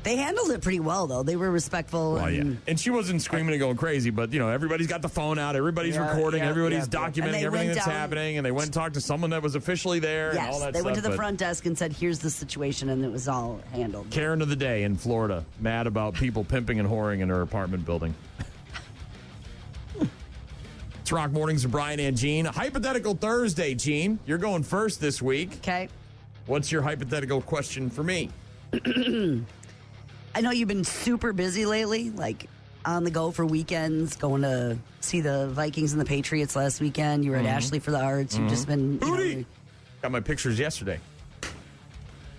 Speaker 3: They handled it pretty well, though. They were respectful.
Speaker 2: Well, and she wasn't screaming and going crazy, but, everybody's got the phone out. Everybody's recording. Everybody's documenting everything that's happening. And they went and talked to someone that was officially there and all that stuff.
Speaker 3: They went to the front desk and said, here's the situation, and it was all handled.
Speaker 2: Karen of the day in Florida, mad about people pimping and whoring in her apartment building. It's Rock Mornings with Brian and Gene. Hypothetical Thursday, Gene. You're going first this week.
Speaker 3: Okay.
Speaker 2: What's your hypothetical question for me?
Speaker 3: I know you've been super busy lately, like on the go for weekends, going to see the Vikings and the Patriots last weekend. You were at Ashley for the Arts. You've just been...
Speaker 2: Got my pictures yesterday.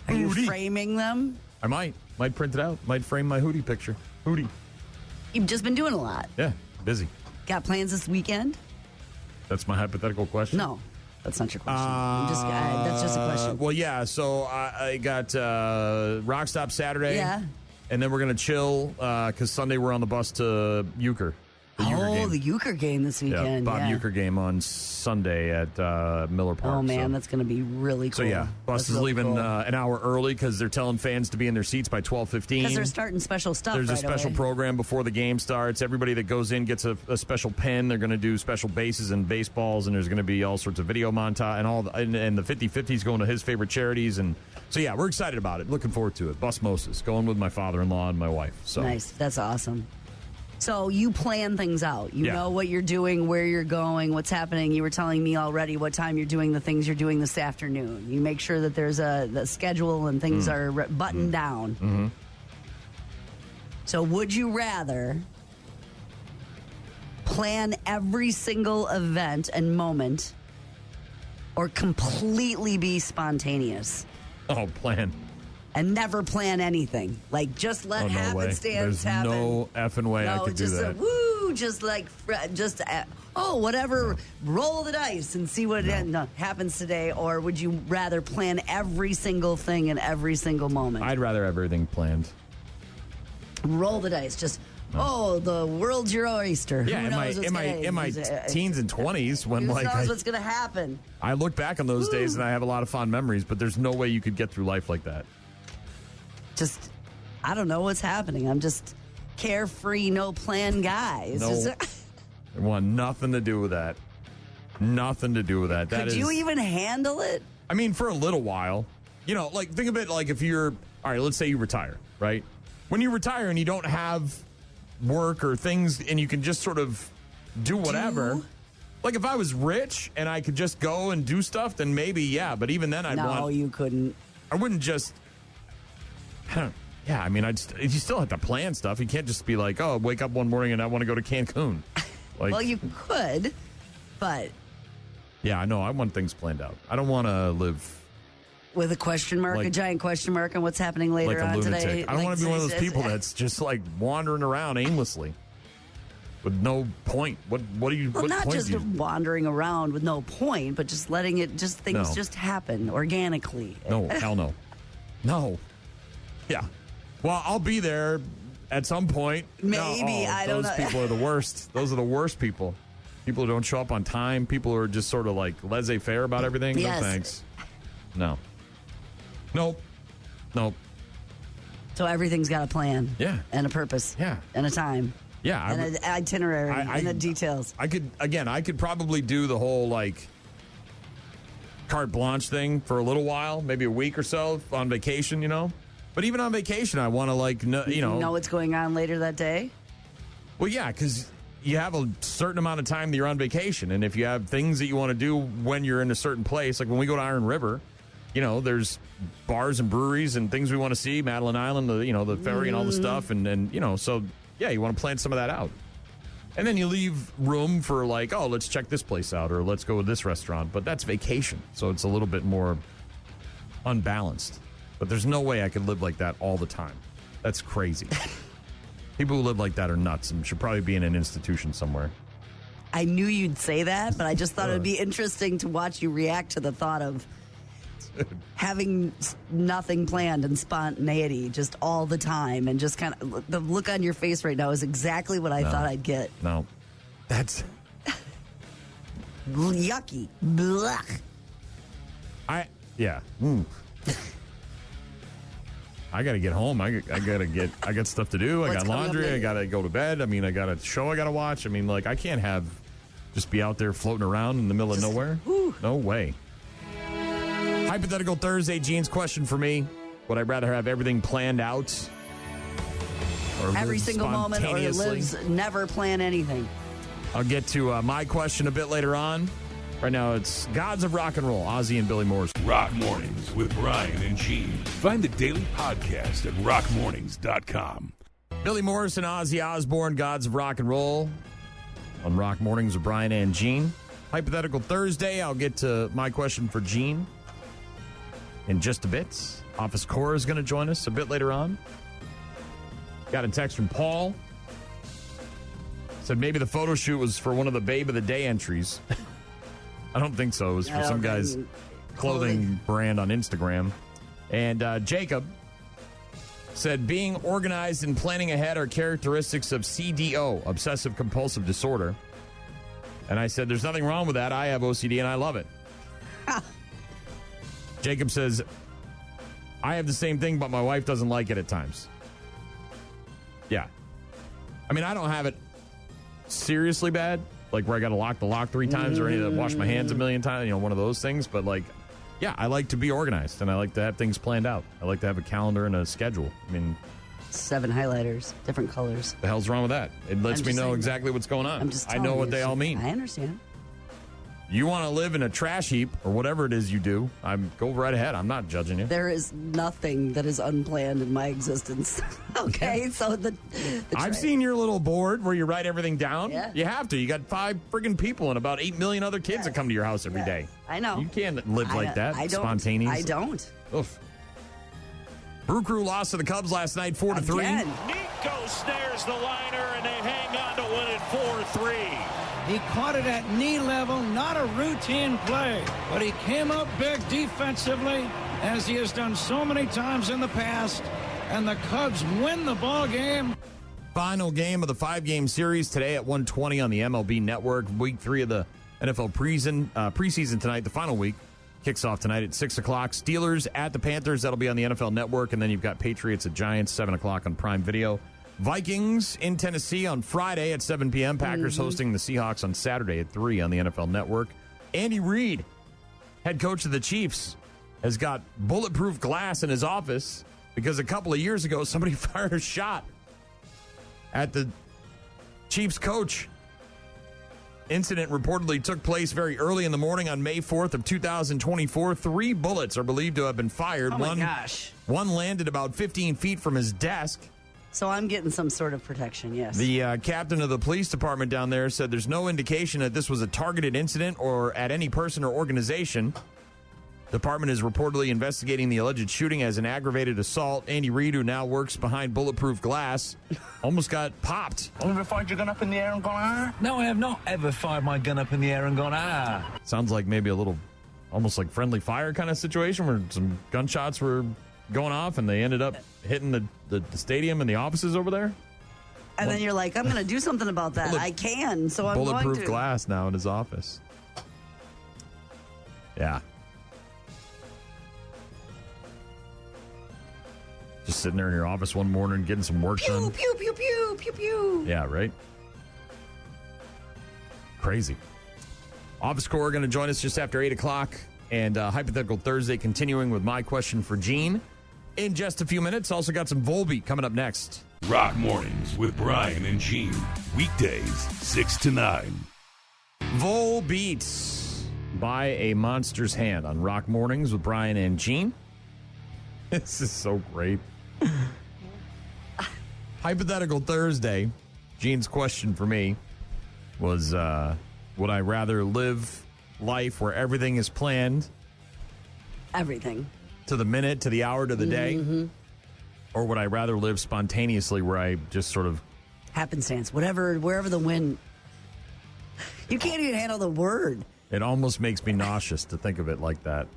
Speaker 3: Are you framing them?
Speaker 2: I might print it out. Might frame my Hootie picture. Hootie.
Speaker 3: You've just been doing a lot.
Speaker 2: Yeah, busy.
Speaker 3: Got plans this weekend?
Speaker 2: That's my hypothetical question?
Speaker 3: No. That's not your question. That's just a question.
Speaker 2: Well, yeah. So I got Rock Stop Saturday.
Speaker 3: Yeah.
Speaker 2: And then we're going to chill because Sunday we're on the bus to Euchre.
Speaker 3: The Euchre game this weekend.
Speaker 2: Yeah, Bob Euchre game on Sunday at Miller Park.
Speaker 3: Oh, man, that's going to be really cool.
Speaker 2: So, bus is leaving an hour early because they're telling fans to be in their seats by 12:15.
Speaker 3: Because they're starting special stuff.
Speaker 2: There's a special program before the game starts. Everybody that goes in gets a special pen. They're going to do special bases and baseballs, and there's going to be all sorts of video montage and the 50-50s going to his favorite charities. And so, we're excited about it. Looking forward to it. Bus Moses, going with my father-in-law and my wife. So
Speaker 3: nice. That's awesome. So you plan things out. You know what you're doing, where you're going, what's happening. You were telling me already what time you're doing the things you're doing this afternoon. You make sure that there's the schedule and things are buttoned down.
Speaker 2: Mm-hmm.
Speaker 3: So would you rather plan every single event and moment or completely be spontaneous?
Speaker 2: Oh, plan.
Speaker 3: And never plan anything. Like, just let happenstance happen.
Speaker 2: There's no effing way I could do that.
Speaker 3: Whatever, roll the dice and see what happens today. Or would you rather plan every single thing in every single moment?
Speaker 2: I'd rather have everything planned.
Speaker 3: Roll the dice. The world's your oyster.
Speaker 2: Yeah, in my teens and 20s when
Speaker 3: who knows what's going to happen?
Speaker 2: I look back on those days and I have a lot of fond memories, but there's no way you could get through life like that.
Speaker 3: I don't know what's happening. I'm just carefree, no plan guy.
Speaker 2: I want nothing to do with that. Nothing to do with that.
Speaker 3: Could you even handle it?
Speaker 2: I mean, for a little while. Think of it like if you're, all right, let's say you retire, right? When you retire and you don't have work or things and you can just sort of do whatever. Like if I was rich and I could just go and do stuff, then maybe, but even then
Speaker 3: No, you couldn't.
Speaker 2: I wouldn't just... Yeah, I mean, you still have to plan stuff. You can't just be like, wake up one morning and I want to go to Cancun.
Speaker 3: Well, you could, but...
Speaker 2: Yeah, I know. I want things planned out. I don't want to live...
Speaker 3: With a question mark, a giant question mark on what's happening later on today.
Speaker 2: I don't want to be one of those people that's just like wandering around aimlessly. with no point. What do you?
Speaker 3: Well,
Speaker 2: what
Speaker 3: not
Speaker 2: point
Speaker 3: just
Speaker 2: do you?
Speaker 3: wandering around with no point, but just letting it, things just happen organically.
Speaker 2: No, hell no. No. Yeah. Well, I'll be there at some point.
Speaker 3: Maybe, I don't know.
Speaker 2: Those people are the worst. Those are the worst people. People who don't show up on time. People who are just sort of like laissez-faire about everything.
Speaker 3: Yes.
Speaker 2: No thanks. No. Nope.
Speaker 3: So everything's got a plan.
Speaker 2: Yeah.
Speaker 3: And a purpose.
Speaker 2: Yeah.
Speaker 3: And a time.
Speaker 2: Yeah.
Speaker 3: And an itinerary. And the details.
Speaker 2: I could probably do the whole like carte blanche thing for a little while, maybe a week or so on vacation, But even on vacation, I want to
Speaker 3: know what's going on later that day.
Speaker 2: Well, yeah, because you have a certain amount of time that you're on vacation, and if you have things that you want to do when you're in a certain place, like when we go to Iron River, there's bars and breweries and things we want to see, Madeline Island, the ferry and all the stuff, and so yeah, you want to plan some of that out. And then you leave room for like, oh, let's check this place out or let's go to this restaurant. But that's vacation. So it's a little bit more unbalanced. But there's no way I could live like that all the time. That's crazy. People who live like that are nuts and should probably be in an institution somewhere.
Speaker 3: I knew you'd say that, but I just thought it would be interesting to watch you react to the thought of having nothing planned and spontaneity just all the time, and just kind of the look on your face right now is exactly what I thought I'd get.
Speaker 2: No, that's
Speaker 3: yucky. Blech.
Speaker 2: I gotta get home. I got stuff to do. I got laundry. I gotta go to bed. I mean, I got a show I gotta watch. I mean, like, I can't just be out there floating around in the middle of nowhere. No way. Hypothetical Thursday, Gene's question for me. Would I rather have everything planned out? Or
Speaker 3: every
Speaker 2: live
Speaker 3: single moment, or lives never plan anything?
Speaker 2: I'll get to my question a bit later on. Right now, it's Gods of Rock and Roll, Ozzy and Billy Morris.
Speaker 4: Rock Mornings with Brian and Gene. Find the daily podcast at rockmornings.com.
Speaker 2: Billy Morris and Ozzy Osbourne, Gods of Rock and Roll, on Rock Mornings with Brian and Gene. Hypothetical Thursday, I'll get to my question for Gene in just a bit. Office Cora is going to join us a bit later on. Got a text from Paul. Said maybe the photo shoot was for one of the Babe of the Day entries. I don't think so. It was for some guy's clothing brand on Instagram. And Jacob said being organized and planning ahead are characteristics of CDO, obsessive compulsive disorder. And I said there's nothing wrong with that. I have OCD and I love it. Jacob says, I have the same thing, but my wife doesn't like it at times. Yeah. I mean, I don't have it seriously bad, like where I got to lock the lock 3 times or any of that, wash my hands a million times, one of those things. But like, yeah, I like to be organized and I like to have things planned out. I like to have a calendar and a schedule. I mean,
Speaker 3: 7 highlighters, different colors.
Speaker 2: The hell's wrong with that? It lets me know exactly what's going on. I know what they all mean.
Speaker 3: I understand.
Speaker 2: You want to live in a trash heap or whatever it is you do, go right ahead. I'm not judging you.
Speaker 3: There is nothing that is unplanned in my existence. Okay, so the
Speaker 2: I've seen your little board where you write everything down.
Speaker 3: Yeah.
Speaker 2: You have to. You got 5 friggin' people and about 8 million other kids that come to your house every day.
Speaker 3: I know.
Speaker 2: You can't live like that.
Speaker 3: I don't.
Speaker 2: Spontaneous.
Speaker 3: I don't.
Speaker 2: Oof. Brew Crew lost to the Cubs last night, 4-3.
Speaker 15: Nico snares the liner, and they hang on to win it 4-3.
Speaker 6: He caught it at knee level, not a routine play, but he came up big defensively, as he has done so many times in the past, and the Cubs win the ball game.
Speaker 2: Final game of the 5-game series today at 1:20 on the MLB Network. Week 3 of the NFL preseason tonight, the final week, kicks off tonight at 6 o'clock. Steelers at the Panthers, that'll be on the NFL Network, and then you've got Patriots at Giants, 7 o'clock on Prime Video. Vikings in Tennessee on Friday at 7 p.m. Packers hosting the Seahawks on Saturday at 3 on the NFL Network. Andy Reid, head coach of the Chiefs, has got bulletproof glass in his office because a couple of years ago somebody fired a shot at the Chiefs coach. Incident reportedly took place very early in the morning on May 4th of 2024. 3 bullets are believed to have been fired.
Speaker 3: Oh, my gosh.
Speaker 2: One landed about 15 feet from his desk.
Speaker 3: So I'm getting some sort of protection, yes.
Speaker 2: The captain of the police department down there said there's no indication that this was a targeted incident or at any person or organization. Department is reportedly investigating the alleged shooting as an aggravated assault. Andy Reid, who now works behind bulletproof glass, almost got popped.
Speaker 16: Ever fired your gun up in the air and gone, ah? No, I have not ever fired my gun up in the air and gone, ah.
Speaker 2: Sounds like maybe a little, almost like friendly fire kind of situation where some gunshots were going off and they ended up hitting the stadium and the offices over there.
Speaker 3: And then you're like, I'm going to do something about that. I can, so I'm going to.
Speaker 2: Bulletproof glass now in his office. Yeah. Just sitting there in your office one morning getting some work done.
Speaker 3: Pew, pew, pew, pew, pew.
Speaker 2: Yeah, right? Crazy. Office Corps going to join us just after 8 o'clock. And Hypothetical Thursday continuing with my question for Gene in just a few minutes. Also got some Volbeat coming up next.
Speaker 4: Rock Mornings with Brian and Gene. Weekdays, 6 to 9.
Speaker 2: Volbeat by a Monster's Hand on Rock Mornings with Brian and Gene. This is so great. Hypothetical Thursday, Gene's question for me was, would I rather live life where everything is planned?
Speaker 3: Everything.
Speaker 2: To the minute, to the hour, to the day? Or would I rather live spontaneously where I just sort of...
Speaker 3: Happenstance, wherever the wind... You can't even handle the word.
Speaker 2: It almost makes me nauseous to think of it like that,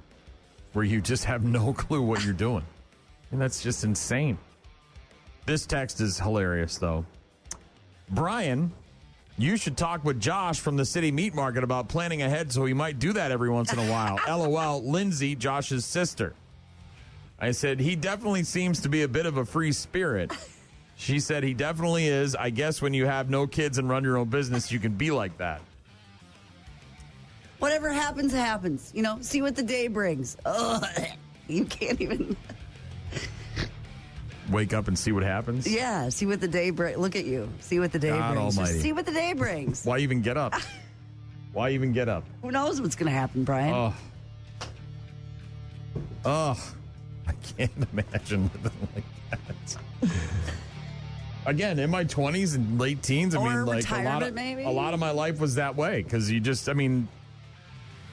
Speaker 2: where you just have no clue what you're doing. And that's just insane. This text is hilarious, though. Brian, you should talk with Josh from the City Meat Market about planning ahead so he might do that every once in a while. LOL, Lindsay, Josh's sister. I said, he definitely seems to be a bit of a free spirit. She said, he definitely is. I guess when you have no kids and run your own business, you can be like that.
Speaker 3: Whatever happens, happens. You know, see what the day brings. Ugh, you can't even...
Speaker 2: Wake up and see what happens?
Speaker 3: Yeah, see what the day brings. Look at you. See what the day
Speaker 2: God
Speaker 3: brings.
Speaker 2: Almighty.
Speaker 3: Just see what the day brings.
Speaker 2: Why even get up? Why even get up?
Speaker 3: Who knows what's going to happen, Brian?
Speaker 2: Oh, I can't imagine living like that. Again, in my 20s and late teens,
Speaker 3: Or
Speaker 2: I mean, like
Speaker 3: retirement, maybe?
Speaker 2: a lot of my life was that way because you just, I mean,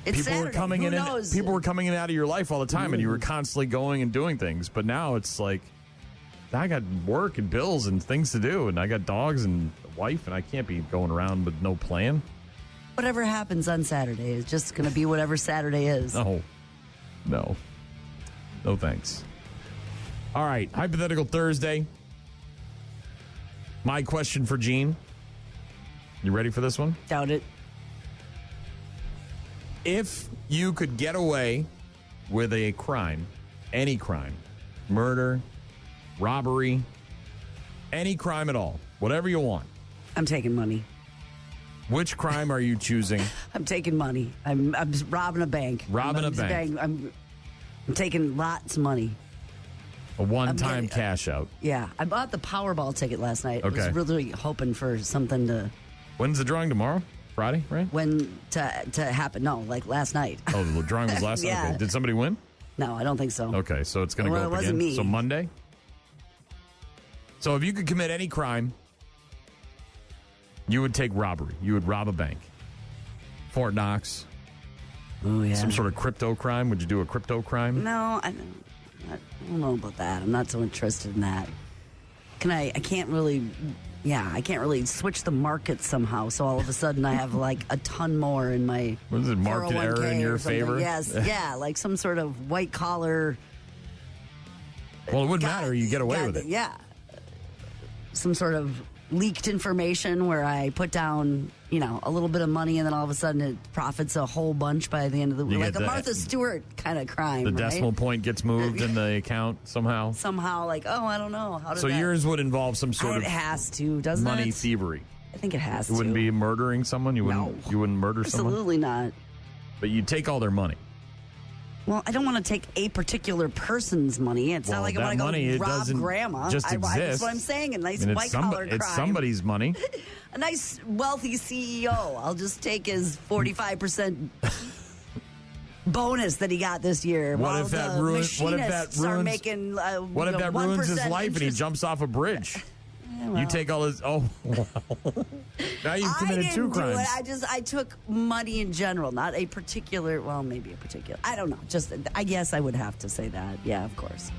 Speaker 3: It's
Speaker 2: people
Speaker 3: Saturday.
Speaker 2: were coming
Speaker 3: Who
Speaker 2: in
Speaker 3: knows?
Speaker 2: and people were coming in and out of your life all the time, and you were constantly going and doing things. But now it's like, I got work and bills and things to do, and I got dogs and a wife, and I can't be going around with no plan.
Speaker 3: Whatever happens on Saturday is just going to be whatever Saturday is.
Speaker 2: No, thanks. All right, Hypothetical Thursday. My question for Gene. You ready for this one?
Speaker 3: Doubt it.
Speaker 2: If you could get away with a crime, any crime, murder, robbery, any crime at all, whatever you want.
Speaker 3: I'm taking money.
Speaker 2: Which crime are you choosing?
Speaker 3: I'm taking money. I'm robbing a bank.
Speaker 2: Robbing a bank.
Speaker 3: I'm taking lots of money.
Speaker 2: A one-time cash out.
Speaker 3: Yeah. I bought the Powerball ticket last night.
Speaker 2: Okay.
Speaker 3: I was really hoping for something to...
Speaker 2: When's the drawing tomorrow? Friday, right?
Speaker 3: When to happen. No, like last night.
Speaker 2: Oh, the drawing was last night?
Speaker 3: Yeah.
Speaker 2: Okay. Did somebody win?
Speaker 3: No, I don't think so.
Speaker 2: Okay, so it's going to go up
Speaker 3: it wasn't
Speaker 2: again.
Speaker 3: me.
Speaker 2: So Monday? So if you could commit any crime, you would take robbery. You would rob a bank. Fort Knox.
Speaker 3: Oh, yeah.
Speaker 2: Some sort of crypto crime. Would you do a crypto crime?
Speaker 3: No, I don't know about that. I'm not so interested in that. I can't really switch the market somehow. So all of a sudden I have like a ton more in my
Speaker 2: What is it, market
Speaker 3: 401k
Speaker 2: error in your
Speaker 3: or something.
Speaker 2: favor?
Speaker 3: Yes, yeah, like some sort of white collar.
Speaker 2: Well, it wouldn't matter. You get away with it.
Speaker 3: Yeah. Some sort of leaked information where I put down, a little bit of money and then all of a sudden it profits a whole bunch by the end of the week. Like a Martha Stewart kind of crime.
Speaker 2: The
Speaker 3: right?
Speaker 2: decimal point gets moved in the account somehow.
Speaker 3: Somehow, like, I don't know. How does
Speaker 2: So
Speaker 3: that...
Speaker 2: yours would involve some sort of
Speaker 3: It has to, doesn't it?
Speaker 2: money thievery.
Speaker 3: I think it has
Speaker 2: It wouldn't
Speaker 3: to.
Speaker 2: be murdering someone? You wouldn't murder someone?
Speaker 3: Absolutely not.
Speaker 2: But you'd take all their money.
Speaker 3: Well, I don't want to take a particular person's money. It's not like I want to go rob grandma.
Speaker 2: Just exist.
Speaker 3: That's what I'm saying. A nice white-collar crime.
Speaker 2: It's somebody's money.
Speaker 3: A nice, wealthy CEO. I'll just take his 45% bonus that he got this year.
Speaker 2: What if that ruins? What if that ruins?
Speaker 3: Making,
Speaker 2: what if that ruins his life and he jumps off a bridge?
Speaker 3: well.
Speaker 2: You take all this. Oh, wow. Now you've committed
Speaker 3: I didn't
Speaker 2: two crimes.
Speaker 3: do it. I took money in general, not a particular. Well, maybe a particular. I don't know. Just I guess I would have to say that. Yeah, of course.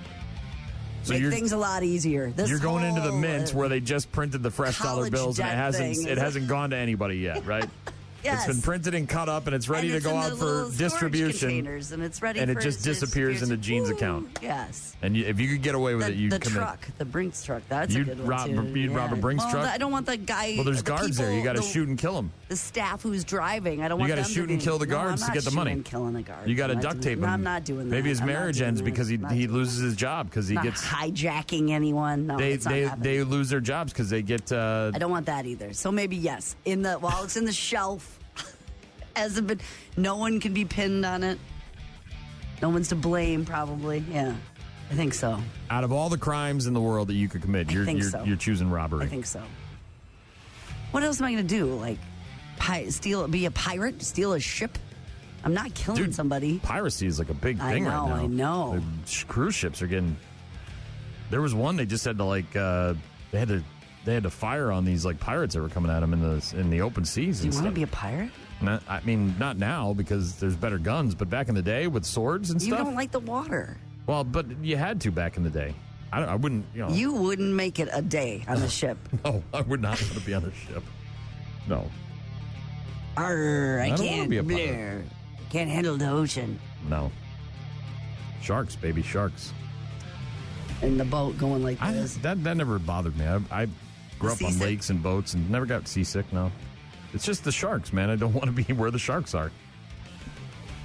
Speaker 2: So
Speaker 3: Make things a lot easier. This
Speaker 2: you're going into the
Speaker 3: whole,
Speaker 2: mint where they just printed the fresh dollar
Speaker 3: college
Speaker 2: bills and
Speaker 3: debt
Speaker 2: it hasn't gone to anybody yet, right?
Speaker 3: Yes.
Speaker 2: It's been printed and cut up and it's ready
Speaker 3: And
Speaker 2: to
Speaker 3: it's
Speaker 2: go
Speaker 3: in
Speaker 2: out
Speaker 3: the
Speaker 2: for
Speaker 3: little storage
Speaker 2: distribution.
Speaker 3: containers, and it's ready
Speaker 2: and
Speaker 3: for
Speaker 2: it just disappears into Gene's account.
Speaker 3: Yes.
Speaker 2: And if you could get away with it, you'd
Speaker 3: the
Speaker 2: commit.
Speaker 3: truck, the Brinks truck. That's
Speaker 2: You'd
Speaker 3: a good
Speaker 2: rob-
Speaker 3: one too.
Speaker 2: you'd rob a Brinks truck?
Speaker 3: I don't want the guy.
Speaker 2: Well, there's
Speaker 3: the
Speaker 2: guards there. You
Speaker 3: people-
Speaker 2: got to
Speaker 3: the-
Speaker 2: shoot and kill them.
Speaker 3: The staff who's driving. I don't
Speaker 2: You
Speaker 3: want
Speaker 2: got to
Speaker 3: them
Speaker 2: shoot and
Speaker 3: be-
Speaker 2: kill the
Speaker 3: No,
Speaker 2: guards
Speaker 3: I'm
Speaker 2: to
Speaker 3: not
Speaker 2: get the money.
Speaker 3: shooting and killing the guards.
Speaker 2: You got to
Speaker 3: I'm not
Speaker 2: duct
Speaker 3: doing-
Speaker 2: tape
Speaker 3: No,
Speaker 2: him.
Speaker 3: I'm not doing that.
Speaker 2: Maybe his
Speaker 3: I'm not
Speaker 2: marriage
Speaker 3: doing
Speaker 2: ends
Speaker 3: that.
Speaker 2: because he loses his job because he
Speaker 3: Not
Speaker 2: gets
Speaker 3: hijacking anyone. No, it's not happening.
Speaker 2: they lose their jobs because they get.
Speaker 3: I don't want that either. So maybe yes, while it's in the shelf, no one can be pinned on it. No one's to blame, probably. Yeah, I think so.
Speaker 2: Out of all the crimes in the world that you could commit, you're choosing robbery.
Speaker 3: I think so. What else am I going to do? Like, be a pirate? Steal a ship? I'm not killing somebody.
Speaker 2: Piracy is like a big thing right now.
Speaker 3: I know.
Speaker 2: The cruise ships are getting. There was one they just had to they had to fire on these like pirates that were coming at them in the open seas.
Speaker 3: Do you
Speaker 2: and
Speaker 3: want to
Speaker 2: stuff.
Speaker 3: be a pirate?
Speaker 2: I mean, not now because there's better guns, but back in the day with swords and
Speaker 3: You
Speaker 2: stuff.
Speaker 3: don't like the water.
Speaker 2: Well, but you had to back in the day. I wouldn't.
Speaker 3: You wouldn't make it a day on the ship.
Speaker 2: No, I would not want to be on the ship. No.
Speaker 3: Arr, I
Speaker 2: don't
Speaker 3: can't.
Speaker 2: wanna be a pirate.
Speaker 3: Blair. Can't handle the ocean.
Speaker 2: No. Sharks, baby, sharks.
Speaker 3: And the boat going like this.
Speaker 2: That never bothered me. I grew up on
Speaker 3: Seasick?
Speaker 2: lakes and boats and never got seasick, no. It's just the sharks, man. I don't want to be where the sharks are.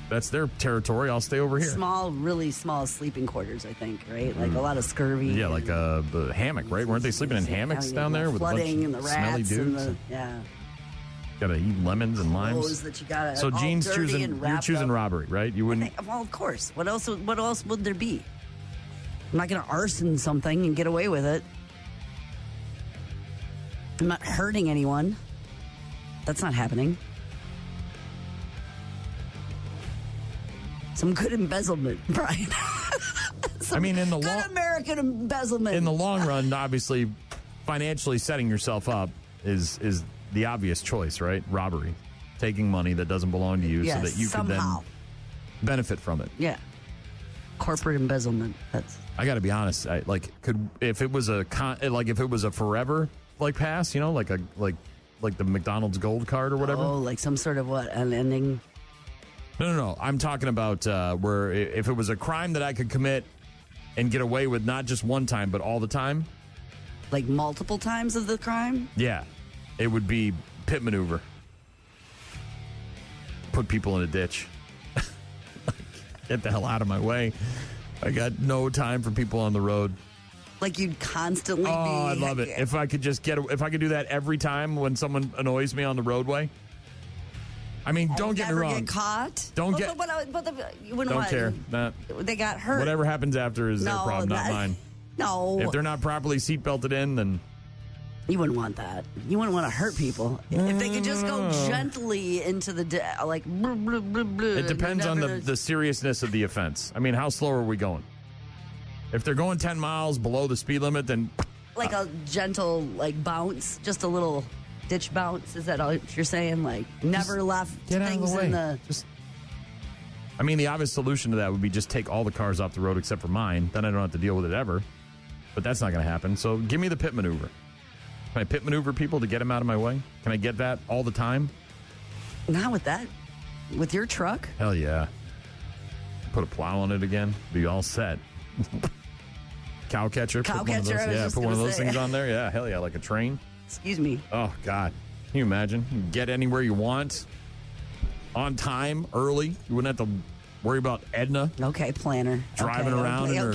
Speaker 2: That's their territory. I'll stay over here.
Speaker 3: Really small sleeping quarters, I think, right? Like a lot of scurvy.
Speaker 2: Yeah, like a hammock, right? Weren't they sleeping in hammocks down there with a bunch
Speaker 3: flooding and the
Speaker 2: of smelly
Speaker 3: rats and
Speaker 2: dudes?
Speaker 3: yeah.
Speaker 2: Got to eat lemons and limes.
Speaker 3: Clothes that you gotta
Speaker 2: So
Speaker 3: all
Speaker 2: Gene's
Speaker 3: dirty
Speaker 2: choosing.
Speaker 3: and
Speaker 2: You're
Speaker 3: wrapped
Speaker 2: choosing
Speaker 3: up.
Speaker 2: robbery, right? You wouldn't.
Speaker 3: Well, of course. What else would there be? I'm not going to arson something and get away with it. I'm not hurting anyone. That's not happening. Some good embezzlement, Brian.
Speaker 2: I mean, in the
Speaker 3: good American embezzlement.
Speaker 2: in the long run, obviously, financially setting yourself up is the obvious choice, right? Robbery, taking money that doesn't belong to you,
Speaker 3: Yes,
Speaker 2: so that you can
Speaker 3: somehow.
Speaker 2: then benefit from it.
Speaker 3: Yeah. Corporate embezzlement. That's
Speaker 2: I got to be honest. If it was a forever pass, like the McDonald's Gold Card or whatever.
Speaker 3: Oh, like some sort of an ending.
Speaker 2: No. I'm talking about where if it was a crime that I could commit and get away with not just one time, but all the time.
Speaker 3: Like multiple times of the crime?
Speaker 2: Yeah. It would be pit maneuver. Put people in a ditch. Get the hell out of my way. I got no time for people on the road.
Speaker 3: Like you'd constantly be...
Speaker 2: I love it. If I could do that every time when someone annoys me on the roadway. I mean, don't get me
Speaker 3: never
Speaker 2: wrong.
Speaker 3: Get caught?
Speaker 2: Don't
Speaker 3: but,
Speaker 2: get.
Speaker 3: you wouldn't
Speaker 2: Don't
Speaker 3: want,
Speaker 2: care. Nah.
Speaker 3: They got hurt.
Speaker 2: Whatever happens after is their problem, not mine.
Speaker 3: No.
Speaker 2: If they're not properly seat belted in, then
Speaker 3: you wouldn't want that. You wouldn't want to hurt people. If they could just go gently into the blah, blah, blah, blah,
Speaker 2: it depends on the seriousness of the offense. I mean, how slow are we going? If they're going 10 miles below the speed limit, then
Speaker 3: like a gentle bounce, just a little ditch bounce. Is that all you're saying? Like never left
Speaker 2: get out
Speaker 3: things
Speaker 2: of the way.
Speaker 3: in the.
Speaker 2: I mean, the obvious solution to that would be just take all the cars off the road except for mine. Then I don't have to deal with it ever. But that's not going to happen. So give me the pit maneuver. Can I pit maneuver people to get them out of my way? Can I get that all the time?
Speaker 3: Not with that. With your truck?
Speaker 2: Hell yeah. Put a plow on it again. Be all set. Cow catcher.
Speaker 3: Cow
Speaker 2: put one of
Speaker 3: catcher,
Speaker 2: those,
Speaker 3: I was
Speaker 2: yeah,
Speaker 3: just
Speaker 2: put one of
Speaker 3: gonna
Speaker 2: those
Speaker 3: say.
Speaker 2: things on there. Yeah, hell yeah, like a train.
Speaker 3: Excuse me.
Speaker 2: Oh, God. Can you imagine? You can get anywhere you want. On time, early. You wouldn't have to worry about Edna.
Speaker 3: Okay, planner.
Speaker 2: Driving around in her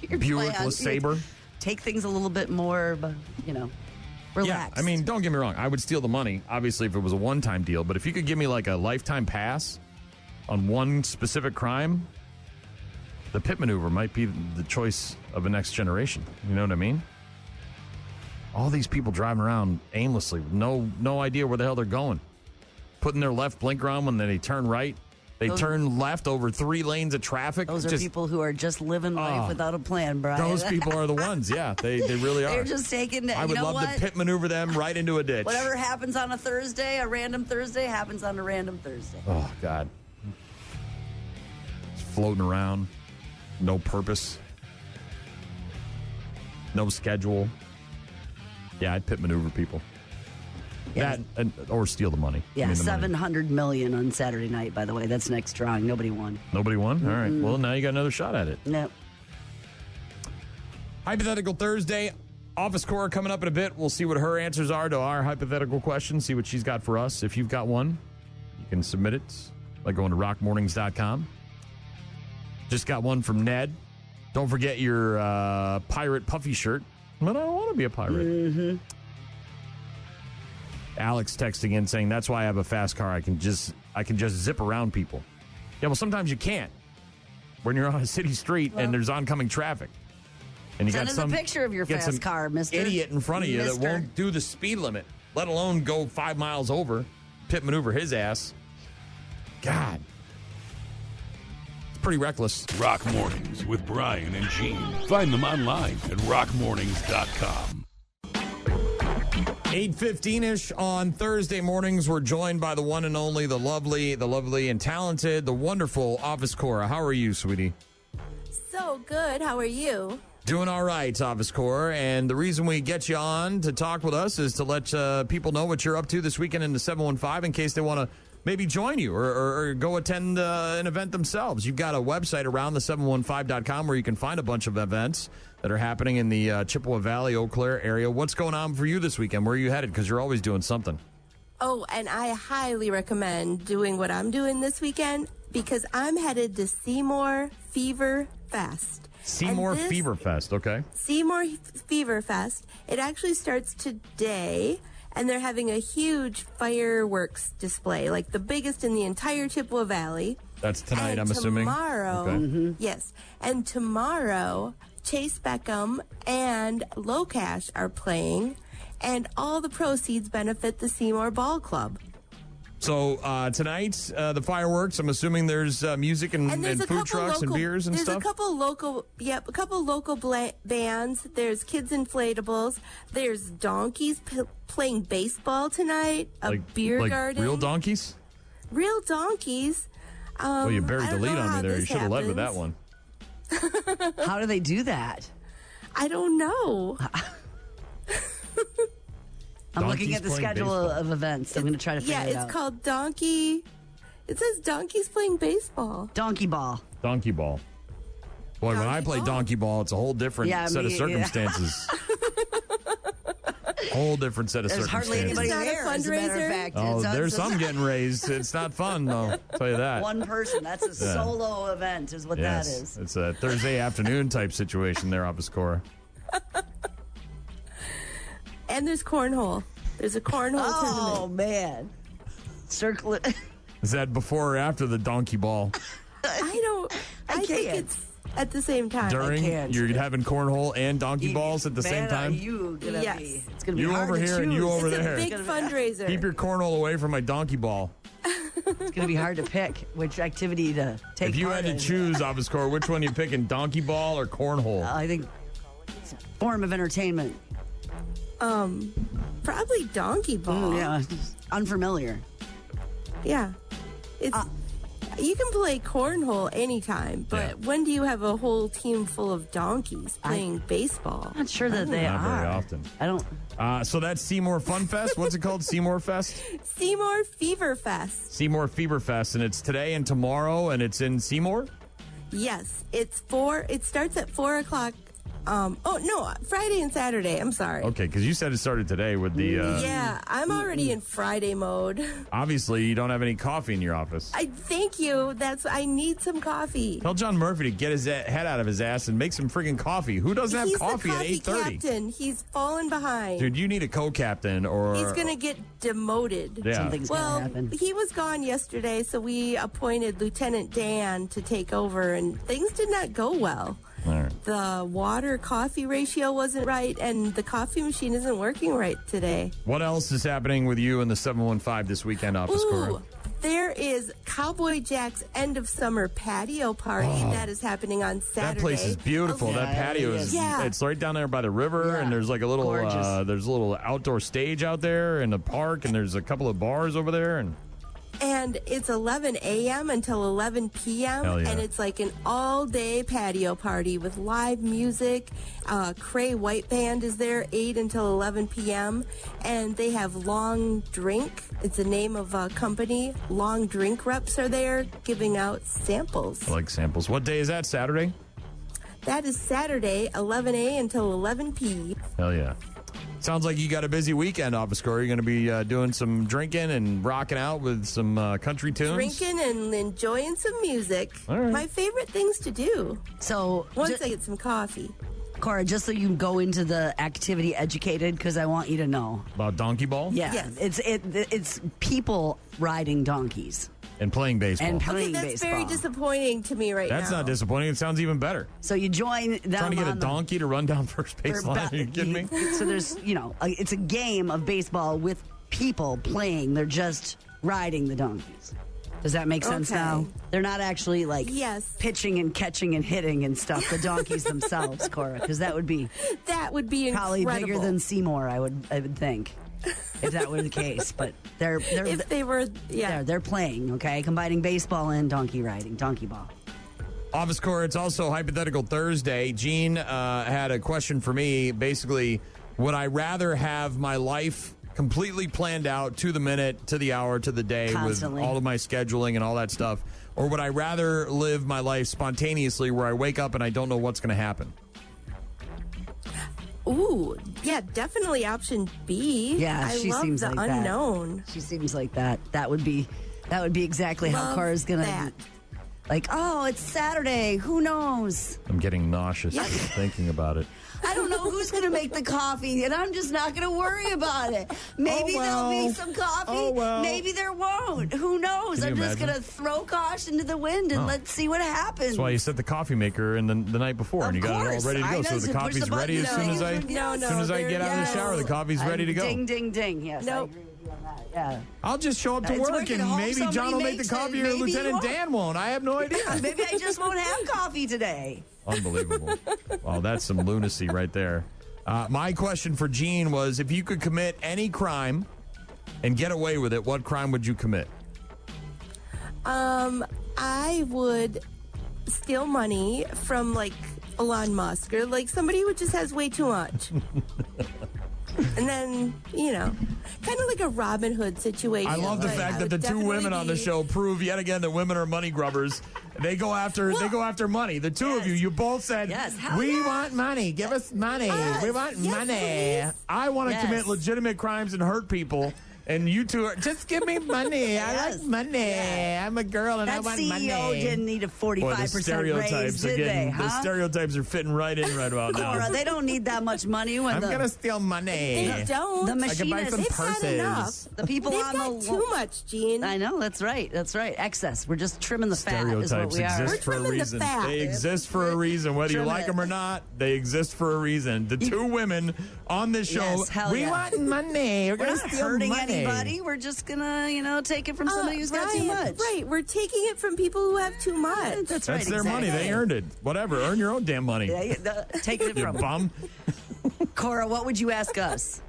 Speaker 3: Your
Speaker 2: Buick
Speaker 3: plan.
Speaker 2: LeSabre.
Speaker 3: Take things a little bit more, relax.
Speaker 2: Yeah, I mean, don't get me wrong. I would steal the money, obviously, if it was a one-time deal. But if you could give me like a lifetime pass on one specific crime, the pit maneuver might be the choice of the next generation. You know what I mean? All these people driving around aimlessly with no idea where the hell they're going. Putting their left blinker on when they turn right. They turn left over 3 lanes of traffic.
Speaker 3: Those are people who are just living life without a plan, Brian.
Speaker 2: Those people are the ones, yeah. They really are.
Speaker 3: They're just taking
Speaker 2: I would love to pit maneuver them right into a ditch.
Speaker 3: Whatever happens on a Thursday, a random Thursday, happens on a random Thursday.
Speaker 2: Oh, God. Just floating around. No purpose. No schedule. Yeah, I'd pit maneuver people.
Speaker 3: Yeah.
Speaker 2: That or steal the money.
Speaker 3: Yeah,
Speaker 2: $700
Speaker 3: $700 million on Saturday night, by the way. That's next drawing. Nobody won.
Speaker 2: Nobody won? All right. Well, now you got another shot at it.
Speaker 3: Nope.
Speaker 2: Hypothetical Thursday. Office Cora coming up in a bit. We'll see what her answers are to our hypothetical questions, see what she's got for us. If you've got one, you can submit it by going to rockmornings.com. Just got one from Ned. Don't forget your pirate puffy shirt. But I don't want to be a pirate.
Speaker 3: Mm-hmm.
Speaker 2: Alex texting in saying, that's why I have a fast car. I can just zip around people. Yeah, well, sometimes you can't when you're on a city street and there's oncoming traffic. And you
Speaker 3: Send
Speaker 2: got
Speaker 3: us a picture of your fast car, Mr.
Speaker 2: idiot in front of you that
Speaker 3: Mister.
Speaker 2: won't do the speed limit, let alone go 5 miles over, pit maneuver his ass. God. It's pretty reckless.
Speaker 4: Rock Mornings with Brian and Gene. Find them online at rockmornings.com.
Speaker 2: 8:15-ish on Thursday mornings. We're joined by the one and only, the lovely and talented, the wonderful Office Cora. How are you, sweetie?
Speaker 17: So good. How are you?
Speaker 2: Doing all right, Office Cora. And the reason we get you on to talk with us is to let people know what you're up to this weekend in the 715 in case they want to maybe join you or go attend an event themselves. You've got a website around the715.com where you can find a bunch of events that are happening in the Chippewa Valley, Eau Claire area. What's going on for you this weekend? Where are you headed? Because you're always doing something.
Speaker 17: Oh, and I highly recommend doing what I'm doing this weekend because I'm headed to Seymour Fever Fest.
Speaker 2: Seymour Fever Fest, okay.
Speaker 17: Seymour Fever Fest. It actually starts today, and they're having a huge fireworks display, like the biggest in the entire Chippewa Valley.
Speaker 2: That's tonight,
Speaker 17: and
Speaker 2: I'm assuming.
Speaker 17: Tomorrow,
Speaker 2: Okay.
Speaker 17: yes. And tomorrow, Chase Beckham and Locash are playing, and all the proceeds benefit the Seymour Ball Club.
Speaker 2: So tonight, the fireworks, I'm assuming there's music and food trucks and beers and stuff?
Speaker 17: There's a couple local bands. There's Kids Inflatables. There's donkeys playing baseball tonight. A beer garden.
Speaker 2: Real donkeys?
Speaker 17: Real donkeys.
Speaker 2: Well, you buried the lead on me there. You should have led with that one.
Speaker 3: How do they do that?
Speaker 17: I don't know.
Speaker 3: I'm looking at the schedule of events. I'm going to try to figure it out.
Speaker 17: Yeah, it's called Donkey. It says donkeys playing baseball.
Speaker 3: Donkey ball.
Speaker 2: Donkey ball. Boy, when I play donkey ball, it's a whole different set of circumstances. Whole different set of
Speaker 3: There's
Speaker 2: circumstances.
Speaker 3: hardly anybody there, as a matter of fact.
Speaker 2: Oh, there's some getting raised. It's not fun, though. I'll tell you that.
Speaker 3: One person. That's a solo event is what that is.
Speaker 2: It's a Thursday afternoon type situation there, Office Cora.
Speaker 17: And there's cornhole. There's a cornhole tournament.
Speaker 3: Oh, man. Circle it.
Speaker 2: Is that before or after the donkey ball?
Speaker 17: I think it's at the same time.
Speaker 2: During? You're having cornhole and donkey balls at the same time?
Speaker 17: Yes.
Speaker 3: It's going to be
Speaker 2: you
Speaker 3: hard
Speaker 2: over
Speaker 3: to
Speaker 2: here
Speaker 3: choose.
Speaker 2: and you over
Speaker 17: It's
Speaker 2: there.
Speaker 17: a big fundraiser.
Speaker 2: Keep your cornhole away from my donkey ball.
Speaker 3: It's going to be hard to pick which activity to take
Speaker 2: If you
Speaker 3: part
Speaker 2: had to
Speaker 3: in.
Speaker 2: choose, Office Cora, which one are you picking, donkey ball or cornhole?
Speaker 3: I think it's a form of entertainment.
Speaker 17: Probably donkey ball.
Speaker 3: Yeah, it's unfamiliar.
Speaker 17: Yeah. It's you can play cornhole anytime, but when do you have a whole team full of donkeys playing baseball?
Speaker 3: I'm not sure that they
Speaker 2: Not
Speaker 3: are.
Speaker 2: very often.
Speaker 3: I don't.
Speaker 2: So that's Seymour Fun Fest. What's it called? Seymour Fest?
Speaker 17: Seymour Fever Fest.
Speaker 2: Seymour Fever Fest, and it's today and tomorrow, and it's in Seymour?
Speaker 17: Yes, it starts at 4 o'clock. Friday and Saturday. I'm sorry.
Speaker 2: Okay, because you said it started today with the...
Speaker 17: yeah, I'm already in Friday mode.
Speaker 2: Obviously, you don't have any coffee in your office.
Speaker 17: Thank you. I need some coffee.
Speaker 2: Tell John Murphy to get his head out of his ass and make some friggin' coffee. Who doesn't have coffee at 8:30?
Speaker 17: He's the coffee captain. He's fallen behind.
Speaker 2: Dude, you need a co-captain or...
Speaker 17: He's going to get demoted.
Speaker 2: Yeah. Something's
Speaker 3: gonna happen.
Speaker 17: He was gone yesterday, so we appointed Lieutenant Dan to take over, and things did not go well.
Speaker 2: All right.
Speaker 17: The water-coffee ratio wasn't right, and the coffee machine isn't working right today.
Speaker 2: What else is happening with you in the 715 this weekend, Office Cora?
Speaker 17: There is Cowboy Jack's end of summer patio party that is happening on Saturday.
Speaker 2: That place is beautiful. That patio is. It's right down there by the river, and there's like a little there's a little outdoor stage out there in the park, and there's a couple of bars over there,
Speaker 17: and it's 11 a.m. until 11 p.m.
Speaker 2: Hell yeah.
Speaker 17: And it's like an all-day patio party with live music. Cray White Band is there 8 until 11 p.m. And they have Long Drink. It's the name of a company. Long Drink reps are there giving out samples.
Speaker 2: I like samples. What day is that? Saturday?
Speaker 17: That is Saturday, 11 a until 11 p.
Speaker 2: Hell yeah. Sounds like you got a busy weekend, Office Corps. You're going to be doing some drinking and rocking out with some country tunes.
Speaker 17: Drinking and enjoying some music.
Speaker 2: All right.
Speaker 17: My favorite things to do.
Speaker 3: So
Speaker 17: once I get some coffee.
Speaker 3: Cora, just so you can go into the activity educated, because I want you to know.
Speaker 2: About donkey ball?
Speaker 3: Yeah.
Speaker 17: Yes.
Speaker 3: It's people riding donkeys.
Speaker 2: And playing baseball.
Speaker 17: That's very disappointing to me right now.
Speaker 2: That's not disappointing. It sounds even better.
Speaker 3: So you join them
Speaker 2: trying to get a donkey to run down first base line. Are you kidding me?
Speaker 3: So there's, it's a game of baseball with people playing. They're just riding the donkeys. Does that make sense now? They're not actually pitching and catching and hitting and stuff. The donkeys themselves, Cora, because that would be probably
Speaker 17: incredible.
Speaker 3: bigger than Seymour. I would think. If that were the case, but they're playing, okay, combining baseball and donkey riding, donkey ball.
Speaker 2: Office Corps, it's also Hypothetical Thursday. Gene had a question for me. Basically, would I rather have my life completely planned out to the minute, to the hour, to the day,
Speaker 3: constantly,
Speaker 2: with all of my scheduling and all that stuff, or would I rather live my life spontaneously, where I wake up and I don't know what's going to happen?
Speaker 17: Ooh, yeah, definitely option B.
Speaker 3: Yeah,
Speaker 17: I love
Speaker 3: seems
Speaker 17: the
Speaker 3: like
Speaker 17: unknown.
Speaker 3: That. She seems like that. That would be exactly how Cora's gonna. Like, oh, it's Saturday. Who knows?
Speaker 2: I'm getting nauseous thinking about it.
Speaker 3: I don't know who's going to make the coffee, and I'm just not going to worry about it. Maybe there'll be some coffee. Maybe there won't. Who knows? I'm just going to throw caution to the wind and let's see what happens.
Speaker 2: That's why you set the coffee maker in the night before, and you got it all ready to go. So the coffee's ready as soon as I get out of the shower. The coffee's ready to go.
Speaker 3: Ding, ding, ding. Yes.
Speaker 17: Nope.
Speaker 3: Yeah.
Speaker 2: I'll just show up to work and maybe John will make the coffee or Lieutenant Dan won't. I have no idea.
Speaker 3: Maybe I just won't have coffee today.
Speaker 2: Unbelievable. Wow, that's some lunacy right there. My question for Gene was, if you could commit any crime and get away with it, what crime would you commit?
Speaker 17: I would steal money from, like, Elon Musk or, like, somebody who just has way too much. And then, kind of like a Robin Hood situation.
Speaker 2: I love the fact that the two women on the show prove yet again that women are money grubbers. They go after money. The two of you both said, we want money. Give us money. We want money. Please. I want to commit legitimate crimes and hurt people. And you two are, just give me money. I like money. Yeah. I'm a girl and I want money.
Speaker 3: That CEO didn't need a 45% raise, did they?
Speaker 2: The stereotypes are fitting right in right about now.
Speaker 3: Cora, they don't need that much money.
Speaker 2: I'm going to steal money.
Speaker 17: They don't.
Speaker 3: The
Speaker 2: machinists, I can buy some purses.
Speaker 17: Got enough.
Speaker 3: The people
Speaker 17: They've
Speaker 3: on
Speaker 17: got too much, Gene.
Speaker 3: I know, that's right. Excess. We're just trimming the fat is what we are.
Speaker 2: Exist for a reason. They exist for a reason. Whether you like them or not, they exist for a reason. The two women on this show, we want money. We're
Speaker 3: not hurting anybody. We're just gonna, take it from somebody who's got too much.
Speaker 17: Right, we're taking it from people who have too much.
Speaker 3: That's right.
Speaker 2: That's their money. They earned it. Whatever. Earn your own damn money.
Speaker 3: Take it from
Speaker 2: bum.
Speaker 3: Cora, what would you ask us?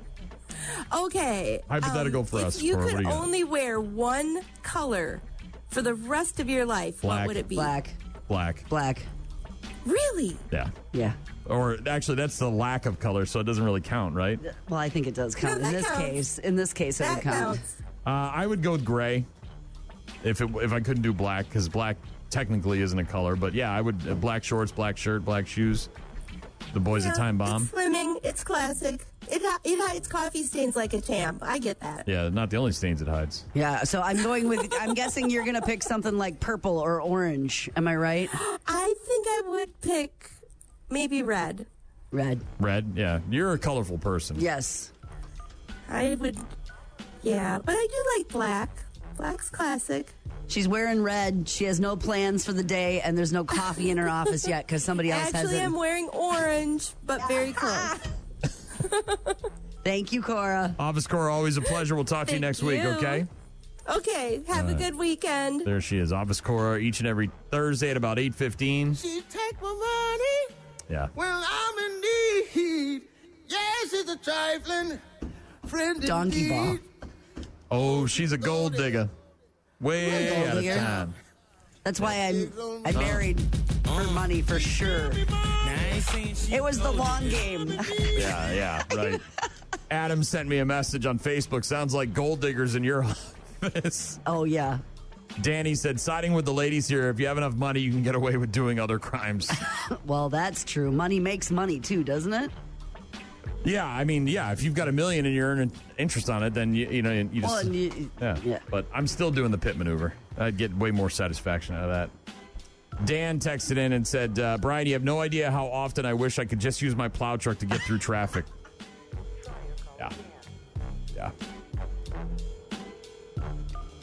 Speaker 17: Okay.
Speaker 2: Hypothetical for us.
Speaker 17: If you could only wear one color for the rest of your life, what would it be?
Speaker 2: Black.
Speaker 17: Really?
Speaker 2: Yeah. Or actually, that's the lack of color, so it doesn't really count, right?
Speaker 3: Well, I think it does count. In this case, it would count.
Speaker 2: I would go with gray if I couldn't do black, because black technically isn't a color. But yeah, I would black shorts, black shirt, black shoes. The boys at Time Bomb.
Speaker 17: It's slimming. It's classic. It hides coffee stains like a champ. I get that.
Speaker 2: Yeah, not the only stains it hides.
Speaker 3: Yeah, so I'm guessing you're going to pick something like purple or orange. Am I right?
Speaker 17: I think I would pick maybe red.
Speaker 3: Red,
Speaker 2: yeah. You're a colorful person.
Speaker 3: Yes.
Speaker 17: I would, yeah, but I do like black. Black's classic.
Speaker 3: She's wearing red. She has no plans for the day, and there's no coffee in her office yet because somebody else has it.
Speaker 17: Actually, I'm wearing orange, but very close.
Speaker 3: Thank you, Cora.
Speaker 2: Office Corps, always a pleasure. We'll talk to you next week, okay?
Speaker 17: Okay, have a good weekend.
Speaker 2: There she is, Office Cora, each and every Thursday at about 8:15.
Speaker 18: She take my money
Speaker 2: Yeah.
Speaker 18: when I'm in need. Yes, it's a trifling friend
Speaker 3: Donkey ball.
Speaker 18: indeed.
Speaker 2: Oh, she's a gold digger. Way
Speaker 3: Gold
Speaker 2: out of
Speaker 3: digger.
Speaker 2: time.
Speaker 3: That's why I married for money for sure. It was the long game.
Speaker 2: Yeah, right. Adam sent me a message on Facebook. Sounds like gold diggers in your office.
Speaker 3: Oh, yeah.
Speaker 2: Danny said, siding with the ladies here. If you have enough money, you can get away with doing other crimes.
Speaker 3: Well, that's true. Money makes money, too, doesn't it?
Speaker 2: Yeah, I mean, yeah, if you've got $1 million and you're earning interest on it, then you just...
Speaker 3: Well, and
Speaker 2: yeah. But I'm still doing the pit maneuver. I'd get way more satisfaction out of that. Dan texted in and said, Brian, you have no idea how often I wish I could just use my plow truck to get through traffic. Yeah.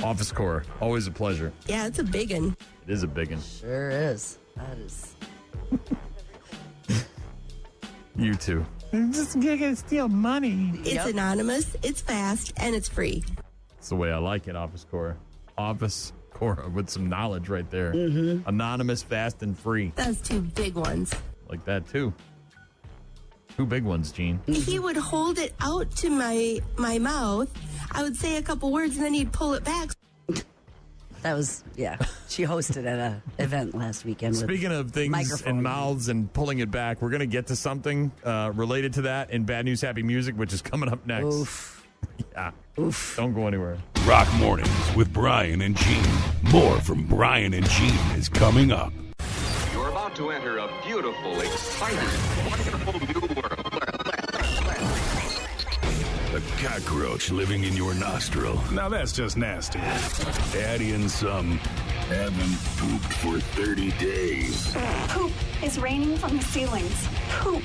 Speaker 2: Office Core, always a pleasure.
Speaker 17: Yeah, it's a big one.
Speaker 2: It is a big one.
Speaker 3: Sure is. That is.
Speaker 2: You too.
Speaker 17: Just gonna steal money. It's anonymous, it's fast, and it's free.
Speaker 2: That's the way I like it, Office Core. Office Core with some knowledge right there.
Speaker 17: Mm-hmm.
Speaker 2: Anonymous, fast, and free.
Speaker 17: Those two big ones.
Speaker 2: Like that too. Two big ones, Gene.
Speaker 17: He would hold it out to my mouth. I would say a couple words, and then he'd pull it back.
Speaker 3: That was, yeah. She hosted at an event last weekend.
Speaker 2: Speaking of things and mouths and pulling it back, we're going to get to something related to that in Bad News, Happy Music, which is coming up next.
Speaker 3: Oof.
Speaker 2: Yeah. Oof. Don't go anywhere.
Speaker 4: Rock Mornings with Brian and Gene. More from Brian and Gene is coming up.
Speaker 19: You're about to enter a beautiful, exciting, wonderful new world.
Speaker 4: A cockroach living in your nostril. Now that's just nasty. Add in some haven't pooped for 30 days.
Speaker 20: Poop is raining from the ceilings. Poop.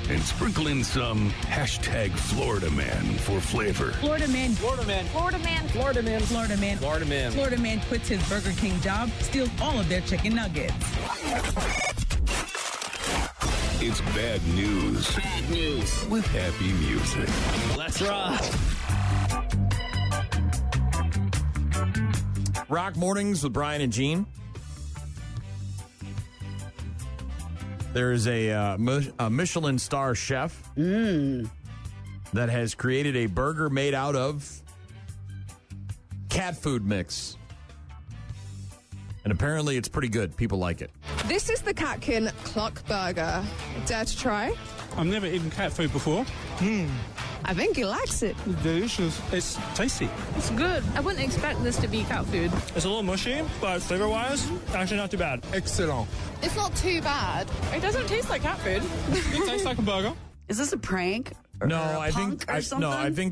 Speaker 4: And sprinkle in some hashtag Florida Man for flavor.
Speaker 21: Florida man. Florida man.
Speaker 20: Florida man.
Speaker 21: Florida man. Florida man.
Speaker 19: Florida man.
Speaker 21: Florida man quits his Burger King job, steals all of their chicken nuggets.
Speaker 4: It's bad news.
Speaker 19: Bad news.
Speaker 4: With happy music.
Speaker 19: Let's rock.
Speaker 2: Rock Mornings with Brian and Gene. There's a Michelin star chef that has created a burger made out of cat food mix. And apparently it's pretty good. People like it.
Speaker 22: This is the Catkin Cluck Burger. Dare to try?
Speaker 23: I've never eaten cat food before.
Speaker 22: I think he likes it.
Speaker 23: It's delicious. It's tasty.
Speaker 24: It's good. I wouldn't expect this to be cat food.
Speaker 23: It's a little mushy, but flavor-wise, actually not too bad. Excellent.
Speaker 22: It's not too bad.
Speaker 24: It doesn't taste like cat food.
Speaker 23: It tastes like a burger.
Speaker 3: Is this a prank?
Speaker 2: No, I think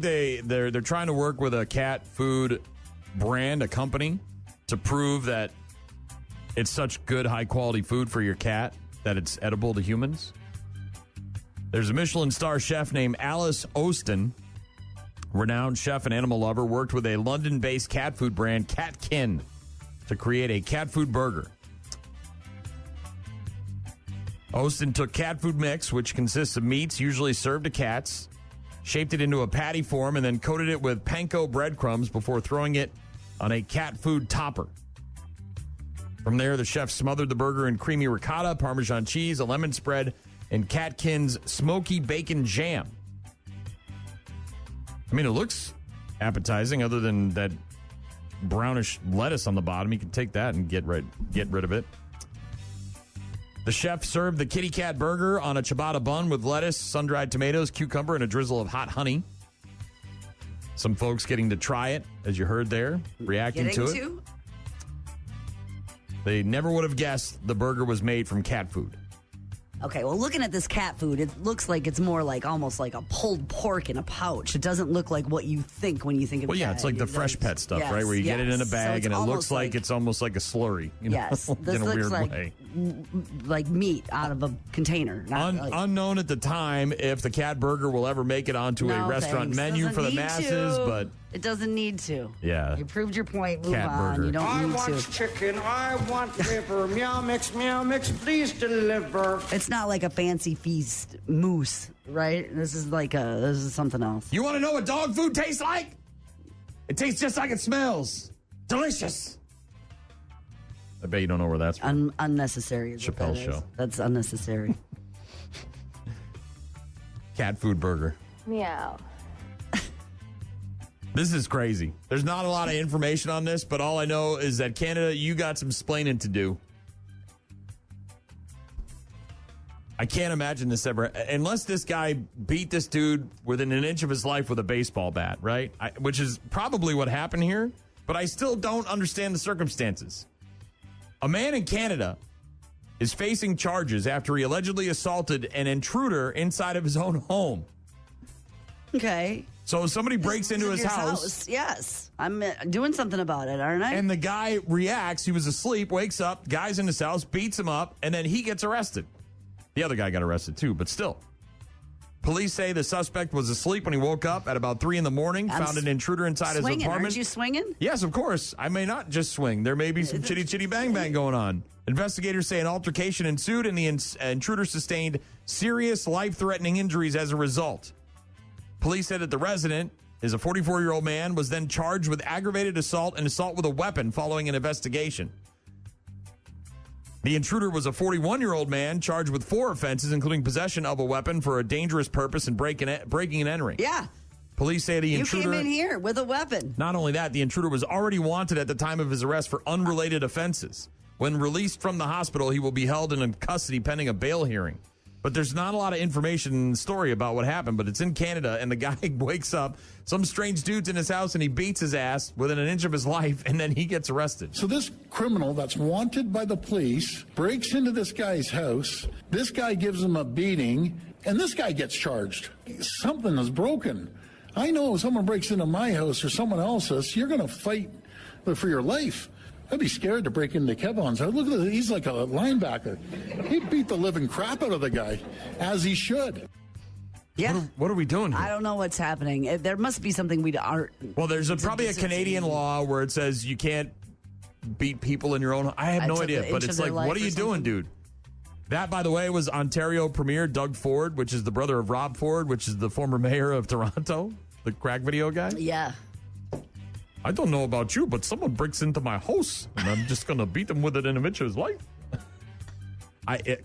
Speaker 2: they're trying to work with a cat food brand, a company, to prove that it's such good, high-quality food for your cat that it's edible to humans. There's a Michelin star chef named Alice Austin, renowned chef and animal lover, worked with a London-based cat food brand, Catkin, to create a cat food burger. Austin took cat food mix, which consists of meats usually served to cats, shaped it into a patty form, and then coated it with panko breadcrumbs before throwing it on a cat food topper. From there, the chef smothered the burger in creamy ricotta, Parmesan cheese, a lemon spread, and Catkin's smoky bacon jam. I mean, it looks appetizing other than that brownish lettuce on the bottom. You can take that and get rid of it. The chef served the kitty cat burger on a ciabatta bun with lettuce, sun-dried tomatoes, cucumber, and a drizzle of hot honey. Some folks getting to try it, as you heard there, reacting to it. They never would have guessed the burger was made from cat food.
Speaker 3: Okay, well, looking at this cat food, it looks like it's more like almost like a pulled pork in a pouch. It doesn't look like what you think when you think of cat.
Speaker 2: Well, yeah, it's like the fresh pet stuff, right? Where you get it in a bag and it looks like it's almost like a slurry. You know,
Speaker 3: yes, this
Speaker 2: in a
Speaker 3: looks
Speaker 2: weird
Speaker 3: like,
Speaker 2: way.
Speaker 3: Like meat out of a container.
Speaker 2: Unknown at the time if the cat burger will ever make it onto a restaurant menu for the masses, but
Speaker 3: it doesn't need to.
Speaker 2: Yeah.
Speaker 3: You proved your point. Move
Speaker 2: Cat
Speaker 3: on.
Speaker 2: burger.
Speaker 3: You don't
Speaker 6: I
Speaker 3: need
Speaker 6: want
Speaker 3: to.
Speaker 6: chicken. I want liver. Meow mix, please deliver.
Speaker 3: It's not like a fancy feast mousse, right? This is something else.
Speaker 2: You want to know what dog food tastes like? It tastes just like it smells. Delicious. I bet you don't know where that's from.
Speaker 3: Unnecessary.
Speaker 2: Chappelle's show.
Speaker 3: That's unnecessary.
Speaker 2: Cat food burger.
Speaker 1: Meow.
Speaker 2: This is crazy. There's not a lot of information on this, but all I know is that Canada, you got some splaining to do. I can't imagine this ever, unless this guy beat this dude within an inch of his life with a baseball bat, right? Which is probably what happened here, but I still don't understand the circumstances. A man in Canada is facing charges after he allegedly assaulted an intruder inside of his own home.
Speaker 3: Okay.
Speaker 2: So somebody breaks into his house.
Speaker 3: Yes. I'm doing something about it, aren't I?
Speaker 2: And the guy reacts. He was asleep, wakes up, guy's in his house, beats him up, and then he gets arrested. The other guy got arrested too, but still. Police say the suspect was asleep when he woke up at about 3 a.m, found an intruder inside his apartment.
Speaker 3: Aren't you swinging?
Speaker 2: Yes, of course. I may not just swing. There may be some chitty bang bang going on. Investigators say an altercation ensued and the intruder sustained serious life-threatening injuries as a result. Police said that the resident is a 44-year-old man, was then charged with aggravated assault and assault with a weapon following an investigation. The intruder was a 41-year-old man charged with 4 offenses, including possession of a weapon for a dangerous purpose and breaking and entering.
Speaker 3: Yeah.
Speaker 2: Police say the intruder...
Speaker 3: You came in here with a weapon.
Speaker 2: Not only that, the intruder was already wanted at the time of his arrest for unrelated offenses. When released from the hospital, he will be held in custody pending a bail hearing. But there's not a lot of information in the story about what happened, but it's in Canada, and the guy wakes up, some strange dude's in his house, and he beats his ass within an inch of his life, and then he gets arrested.
Speaker 5: So this criminal that's wanted by the police breaks into this guy's house, this guy gives him a beating, and this guy gets charged. Something is broken. I know if someone breaks into my house or someone else's, you're going to fight for your life. I'd be scared to break into Kevin's house. Look at this. He's like a linebacker. He beat the living crap out of the guy, as he should.
Speaker 3: Yeah.
Speaker 2: What are we doing here?
Speaker 3: I don't know what's happening. There must be something we aren't.
Speaker 2: Well, there's probably a Canadian law where it says you can't beat people in your own. I have no idea, but it's like, what are you doing, dude? That, by the way, was Ontario Premier Doug Ford, which is the brother of Rob Ford, which is the former mayor of Toronto, the crack video guy.
Speaker 3: Yeah.
Speaker 2: I don't know about you, but someone breaks into my house, and I'm just going to beat them with it in an inch of his life.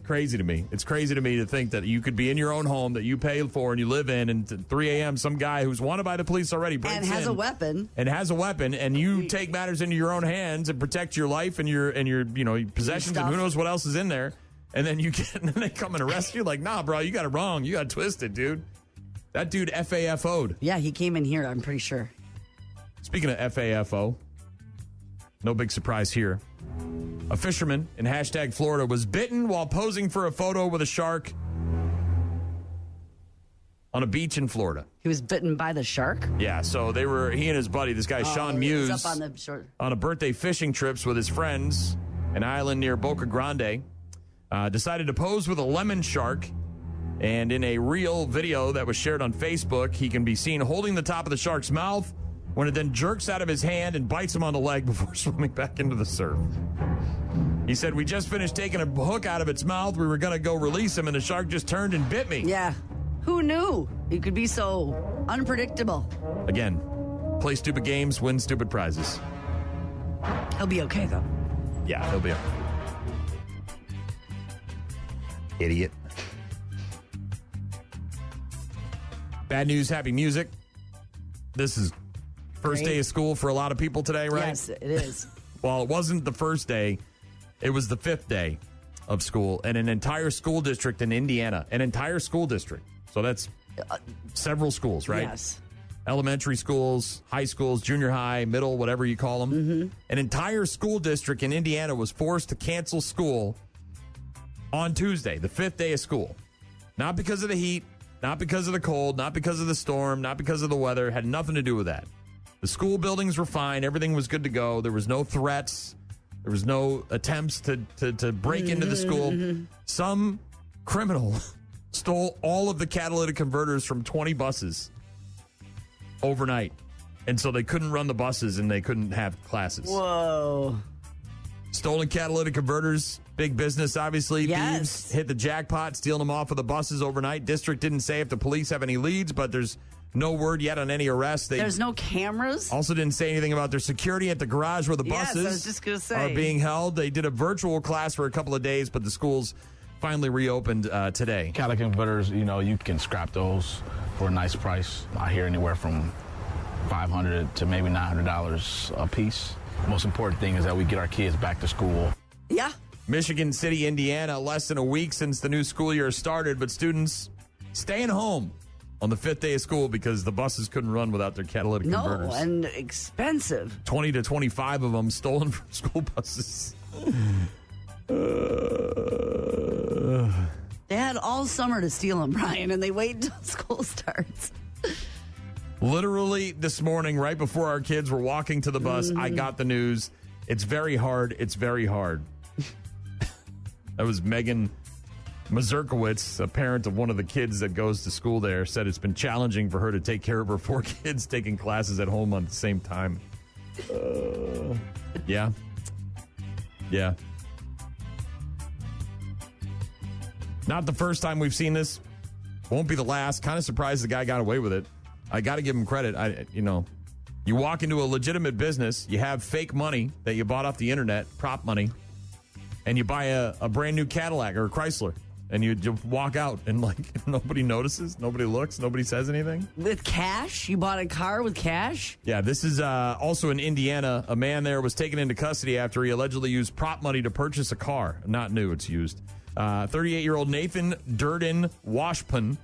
Speaker 2: Crazy to me. It's crazy to me to think that you could be in your own home that you pay for and you live in, and at 3 a.m. some guy who's wanted by the police already breaks in.
Speaker 3: And has a weapon.
Speaker 2: And you take matters into your own hands and protect your life and your possessions and who knows what else is in there. And then and then they come and arrest you. Like, nah, bro, you got it wrong. You got it twisted, dude. That dude FAFO'd.
Speaker 3: Yeah, he came in here, I'm pretty sure.
Speaker 2: Speaking of FAFO, no big surprise here. A fisherman in #Florida was bitten while posing for a photo with a shark on a beach in Florida.
Speaker 3: He was bitten by the shark?
Speaker 2: Yeah, so he and his buddy, this guy Sean Muse,
Speaker 3: up on the shore.
Speaker 2: On a birthday fishing trips with his friends, an island near Boca Grande, decided to pose with a lemon shark. And in a real video that was shared on Facebook, he can be seen holding the top of the shark's mouth when it then jerks out of his hand and bites him on the leg before swimming back into the surf. He said, "We just finished taking a hook out of its mouth. We were going to go release him, and the shark just turned and bit me."
Speaker 3: Yeah. Who knew? It could be so unpredictable.
Speaker 2: Again, play stupid games, win stupid prizes.
Speaker 3: He'll be okay, though.
Speaker 2: Yeah, he'll be okay. Idiot. Bad news, happy music. This is first day of school for a lot of people today, right?
Speaker 3: Yes, it is.
Speaker 2: Well, it wasn't the first day. It was the 5th day of school, and an entire school district in Indiana, an entire school district. So that's several schools, right?
Speaker 3: Yes.
Speaker 2: Elementary schools, high schools, junior high, middle, whatever you call them.
Speaker 3: Mm-hmm.
Speaker 2: An entire school district in Indiana was forced to cancel school on Tuesday, the 5th day of school. Not because of the heat, not because of the cold, not because of the storm, not because of the weather. It had nothing to do with that. The school buildings were fine. Everything was good to go. There was no threats. There was no attempts to break into the school. Some criminal stole all of the catalytic converters from 20 buses overnight. And so they couldn't run the buses and they couldn't have classes.
Speaker 3: Whoa.
Speaker 2: Stolen catalytic converters, big business, obviously.
Speaker 3: Yes.
Speaker 2: Thieves hit the jackpot, stealing them off of the buses overnight. District didn't say if the police have any leads, but there's No word yet on any arrests.
Speaker 3: There's no cameras?
Speaker 2: Also didn't say anything about their security at the garage where the
Speaker 3: Yes,
Speaker 2: buses
Speaker 3: I was just gonna say.
Speaker 2: are being held. They did a virtual class for a couple of days, but the schools finally reopened today.
Speaker 1: Catalytic converters, you can scrap those for a nice price. I hear anywhere from $500 to maybe $900 a piece. Most important thing is that we get our kids back to school.
Speaker 3: Yeah.
Speaker 2: Michigan City, Indiana, less than a week since the new school year started, but students staying home on the 5th day of school because the buses couldn't run without their catalytic converters.
Speaker 3: No, and expensive.
Speaker 2: 20 to 25 of them stolen from school buses.
Speaker 3: They had all summer to steal them, Brian, and they wait until school starts.
Speaker 2: Literally this morning, right before our kids were walking to the bus, I got the news. It's very hard. It's very hard. That was Megan Mazurkowitz, a parent of one of the kids that goes to school there, said it's been challenging for her to take care of her 4 kids taking classes at home at the same time. Yeah. Not the first time we've seen this. Won't be the last. Kind of surprised the guy got away with it. I got to give him credit. You walk into a legitimate business, you have fake money that you bought off the internet, prop money, and you buy a brand new Cadillac or a Chrysler. And you just walk out and, nobody notices, nobody looks, nobody says anything.
Speaker 3: With cash? You bought a car with cash?
Speaker 2: Yeah, this is also in Indiana. A man there was taken into custody after he allegedly used prop money to purchase a car. Not new, it's used. 38-year-old Nathan Durden Washpun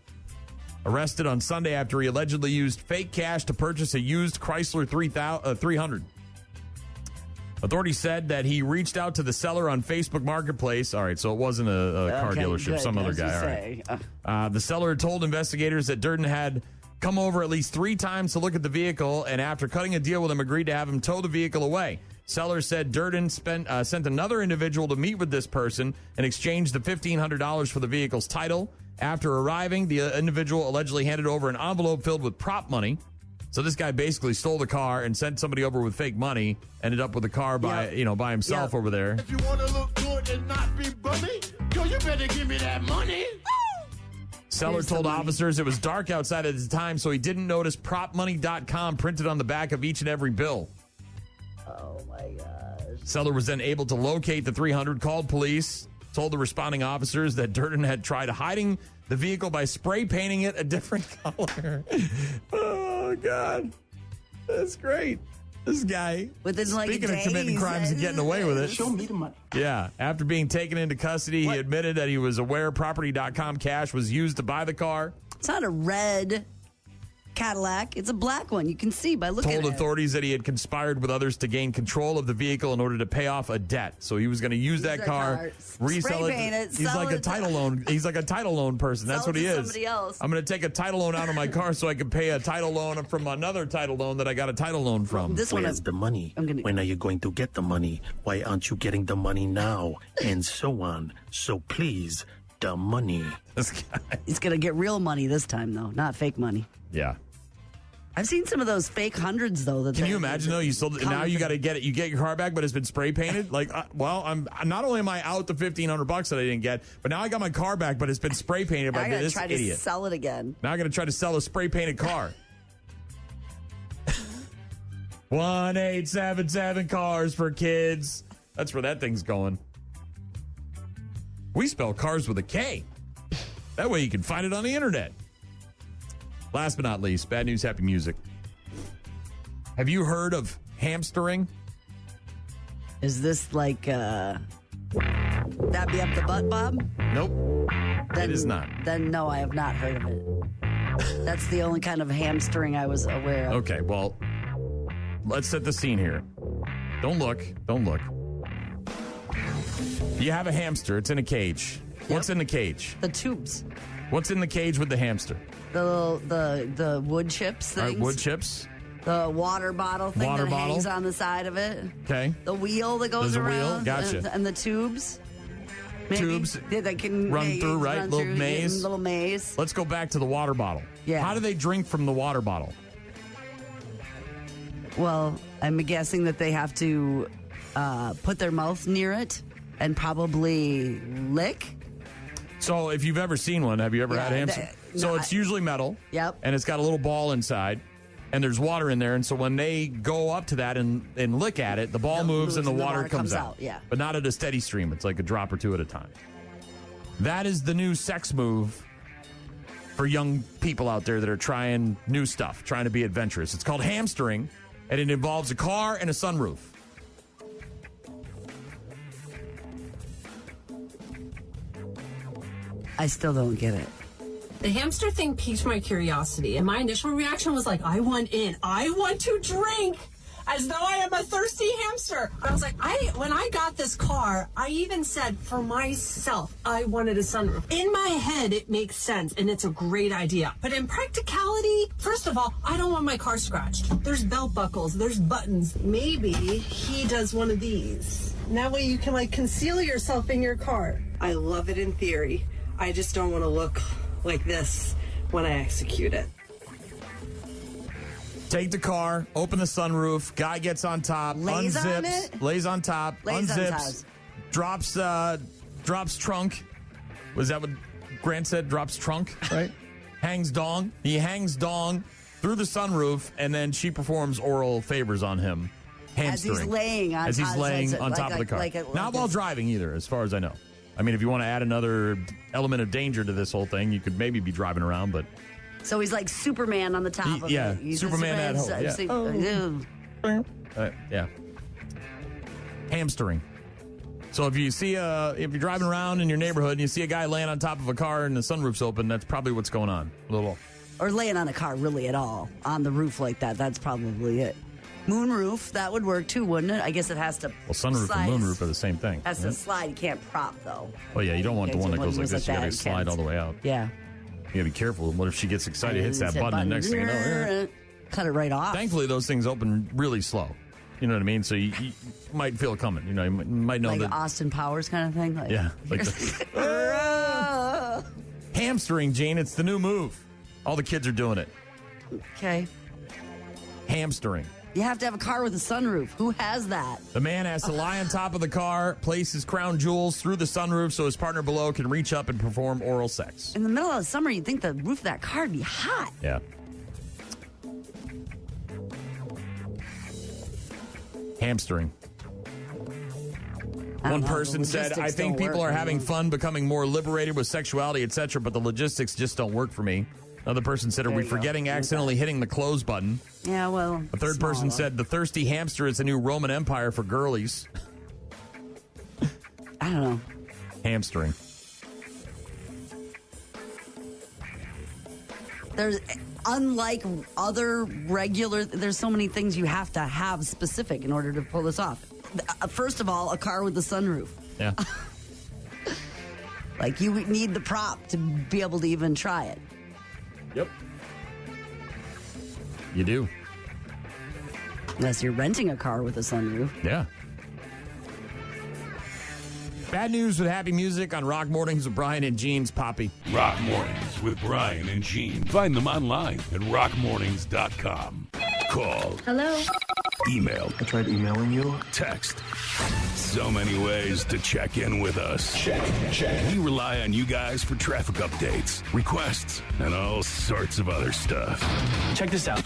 Speaker 2: arrested on Sunday after he allegedly used fake cash to purchase a used Chrysler 300. Authorities said that he reached out to the seller on Facebook Marketplace. All right, so it wasn't a car dealership,
Speaker 3: good.
Speaker 2: some other guy. All right. The seller told investigators that Durden had come over at least 3 times to look at the vehicle, and after cutting a deal with him, agreed to have him tow the vehicle away. Seller said Durden sent another individual to meet with this person and exchanged the $1,500 for the vehicle's title. After arriving, the individual allegedly handed over an envelope filled with prop money. So this guy basically stole the car and sent somebody over with fake money, ended up with the car by himself over there.
Speaker 18: If you want to look good and not be bummy, you better give me that money.
Speaker 2: Seller told officers it was dark outside at the time, so he didn't notice propmoney.com printed on the back of each and every bill.
Speaker 3: Oh, my gosh.
Speaker 2: Seller was then able to locate the 300, called police, told the responding officers that Durden had tried hiding the vehicle by spray painting it a different color. Oh, God. That's great. This guy, speaking of committing crimes and getting away with it.
Speaker 18: Show me the money.
Speaker 2: Yeah. After being taken into custody, he admitted that he was aware property.com cash was used to buy the car.
Speaker 3: It's not a red Cadillac. It's a black one. You can see by looking at it.
Speaker 2: Told authorities that he had conspired with others to gain control of the vehicle in order to pay off a debt. So he was going to use that car, resell it. He's like a title loan. He's like a title loan person. That's what he is.
Speaker 3: Somebody else.
Speaker 2: I'm going to take a title loan out of my car so I can pay a title loan from another title loan that I got a title loan from.
Speaker 8: Where's the money? When are you going to get the money? Why aren't you getting the money now? And so on. So please, the money.
Speaker 2: This guy.
Speaker 3: He's going to get real money this time, though, not fake money.
Speaker 2: Yeah.
Speaker 3: I've seen some of those fake hundreds, though.
Speaker 2: Can you imagine, though? You sold it. Now you got to get it. You get your car back, but it's been spray painted. I'm not only am I out the $1,500 that I didn't get, but now I got my car back, but it's been spray painted by this idiot.
Speaker 3: I got to try to sell it again.
Speaker 2: Now I got to try to sell a spray painted car. 1-877 cars for kids. That's where that thing's going. We spell cars with a K. That way you can find it on the internet. Last but not least, bad news, happy music. Have you heard of hamstering?
Speaker 3: Is this like, that be up the butt, Bob?
Speaker 2: Nope. It is not.
Speaker 3: Then no, I have not heard of it. That's the only kind of hamstering I was aware of.
Speaker 2: Okay, well, let's set the scene here. Don't look. You have a hamster. It's in a cage. Yep. What's in the cage?
Speaker 3: The tubes.
Speaker 2: What's in the cage with the hamster?
Speaker 3: The wood chips things.
Speaker 2: All right, wood chips.
Speaker 3: The water bottle thing hangs on the side of it.
Speaker 2: Okay.
Speaker 3: The wheel that goes around.
Speaker 2: There's a wheel. Gotcha.
Speaker 3: And the tubes. Maybe.
Speaker 2: Tubes
Speaker 3: that can
Speaker 2: run through, right? Little maze.
Speaker 3: Little maze.
Speaker 2: Let's go back to the water bottle.
Speaker 3: Yeah.
Speaker 2: How do they drink from the water bottle?
Speaker 3: Well, I'm guessing that they have to put their mouth near it and probably lick.
Speaker 2: So if you've ever seen one, have you ever had a hamster? So it's usually metal.
Speaker 3: Yep.
Speaker 2: And it's got a little ball inside. And there's water in there. And so when they go up to that and lick at it, the ball moves and the water comes out.
Speaker 3: Yeah.
Speaker 2: But not at a steady stream. It's like a drop or two at a time. That is the new sex move for young people out there that are trying new stuff, trying to be adventurous. It's called hamstering, and it involves a car and a sunroof.
Speaker 3: I still don't get it.
Speaker 7: The hamster thing piqued my curiosity, and my initial reaction was like, I want in. I want to drink, as though I am a thirsty hamster. I was like, when I got this car, I even said for myself, I wanted a sunroof. In my head, it makes sense, and it's a great idea. But in practicality, first of all, I don't want my car scratched. There's belt buckles, there's buttons. Maybe he does one of these. And that way you can, like, conceal yourself in your car. I love it in theory. I just don't want to look like this when I execute it.
Speaker 2: Take the car, open the sunroof, guy gets on top,
Speaker 3: lays
Speaker 2: on top, unzips, drops trunk. Was that what Grant said? Drops trunk, right? Hangs dong. He hangs dong through the sunroof, and then she performs oral favors on him. Hamstring.
Speaker 3: As he's laying
Speaker 2: on top of the car. Not while driving either, as far as I know. I mean, if you want to add another element of danger to this whole thing, you could maybe be driving around, but...
Speaker 3: So he's like Superman on the top of it. He's
Speaker 2: Superman at home. Yeah. Hamstering. So if you see if you're driving around in your neighborhood and you see a guy laying on top of a car and the sunroof's open, that's probably what's going on.
Speaker 3: Or laying on a car really at all. On the roof like that. That's probably it. Moonroof, that would work too, wouldn't it? I guess it has to.
Speaker 2: Well, sunroof and moonroof are the same thing.
Speaker 3: Has to slide. You can't prop though.
Speaker 2: Well, yeah, you don't want the one that goes like this. You got to slide all the way out.
Speaker 3: Yeah.
Speaker 2: You got to be careful. What if she gets excited, hits that button, and next thing you know,
Speaker 3: cut it right off.
Speaker 2: Thankfully, those things open really slow. You know what I mean? So you might feel it coming. You know, you might know
Speaker 3: like
Speaker 2: that.
Speaker 3: Austin Powers kind of thing. Like,
Speaker 2: yeah. Like hamstring, Gene. It's the new move. All the kids are doing it.
Speaker 3: Okay.
Speaker 2: Hamstering.
Speaker 3: You have to have a car with a sunroof. Who has that?
Speaker 2: The man has to lie on top of the car, place his crown jewels through the sunroof so his partner below can reach up and perform oral sex.
Speaker 3: In the middle of the summer, you'd think the roof of that car would be hot.
Speaker 2: Yeah. Hamstering. One person said, I think people are having fun becoming more liberated with sexuality, etc., but the logistics just don't work for me. Another person said, are we forgetting accidentally hitting the close button?
Speaker 3: Yeah, well.
Speaker 2: A third person said, the thirsty hamster is the new Roman Empire for girlies.
Speaker 3: I don't know.
Speaker 2: Hamstring.
Speaker 3: There's, unlike other regular, there's so many things you have to have specific in order to pull this off. First of all, a car with a sunroof.
Speaker 2: Yeah.
Speaker 3: Like, you need the prop to be able to even try it.
Speaker 2: Yep. You do.
Speaker 3: Unless you're renting a car with a sunroof.
Speaker 2: Yeah. Bad news with happy music on Rock Mornings with Brian and Gene's Poppy.
Speaker 4: Rock Mornings with Brian and Gene. Find them online at rockmornings.com. Call.
Speaker 20: Hello.
Speaker 4: Email.
Speaker 8: I tried emailing you.
Speaker 4: Text. So many ways to check in with us. Check. We rely on you guys for traffic updates, requests, and all sorts of other stuff.
Speaker 8: Check this out.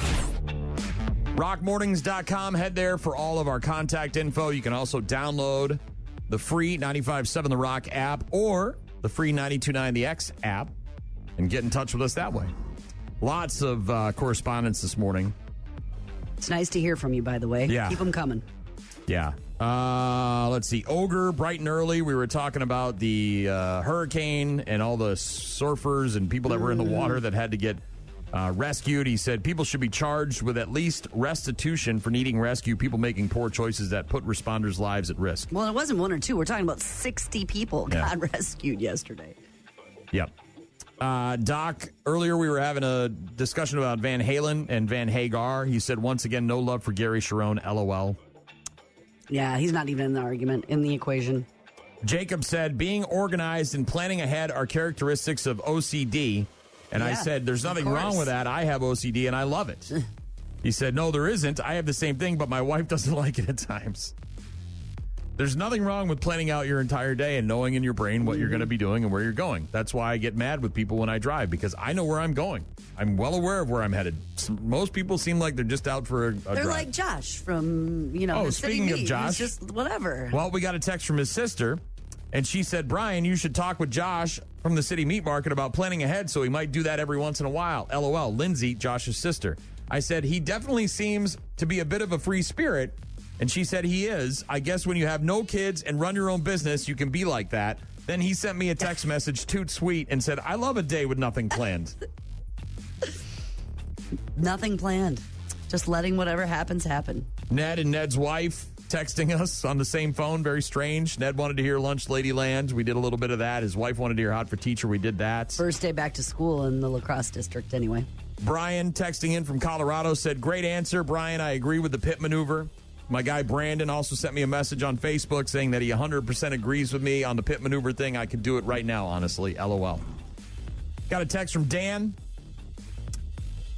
Speaker 2: Rockmornings.com. Head there for all of our contact info. You can also download the free 95.7 The Rock app or the free 92.9 The X app and get in touch with us that way. Lots of correspondence this morning.
Speaker 3: It's nice to hear from you, by the way.
Speaker 2: Yeah.
Speaker 3: Keep them coming.
Speaker 2: Yeah. Let's see. Ogre, bright and early. We were talking about the hurricane and all the surfers and people that were in the water that had to get rescued. He said people should be charged with at least restitution for needing rescue, people making poor choices that put responders' lives at risk.
Speaker 3: Well, it wasn't one or two. We're talking about 60 people got rescued yesterday.
Speaker 2: Yep. Doc, earlier we were having a discussion about Van Halen and Van Hagar. He said, once again, no love for Gary Cherone, LOL.
Speaker 3: Yeah, he's not even in the argument, in the equation.
Speaker 2: Jacob said, being organized and planning ahead are characteristics of OCD. And I said, there's nothing wrong with that. I have OCD and I love it. He said, no, there isn't. I have the same thing, but my wife doesn't like it at times. There's nothing wrong with planning out your entire day and knowing in your brain what you're going to be doing and where you're going. That's why I get mad with people when I drive, because I know where I'm going. I'm well aware of where I'm headed. Most people seem like they're just out for a
Speaker 3: They're
Speaker 2: drive.
Speaker 3: like Josh from, the
Speaker 2: speaking
Speaker 3: City
Speaker 2: of
Speaker 3: Meat.
Speaker 2: Josh,
Speaker 3: He's just whatever.
Speaker 2: Well, we got a text from his sister, and she said, Brian, you should talk with Josh from the City Meat Market about planning ahead, so he might do that every once in a while. LOL. Lindsay, Josh's sister. I said, he definitely seems to be a bit of a free spirit, and she said he is. I guess when you have no kids and run your own business, you can be like that. Then he sent me a text message, toot sweet, and said, I love a day with nothing planned.
Speaker 3: Nothing planned. Just letting whatever happens happen.
Speaker 2: Ned and Ned's wife texting us on the same phone. Very strange. Ned wanted to hear Lunch Ladyland. We did a little bit of that. His wife wanted to hear Hot for Teacher. We did that.
Speaker 3: First day back to school in the lacrosse district anyway.
Speaker 2: Brian texting in from Colorado said, great answer, Brian. I agree with the pit maneuver. My guy Brandon also sent me a message on Facebook saying that he 100% agrees with me on the pit maneuver thing. I could do it right now, honestly. LOL. Got a text from Dan.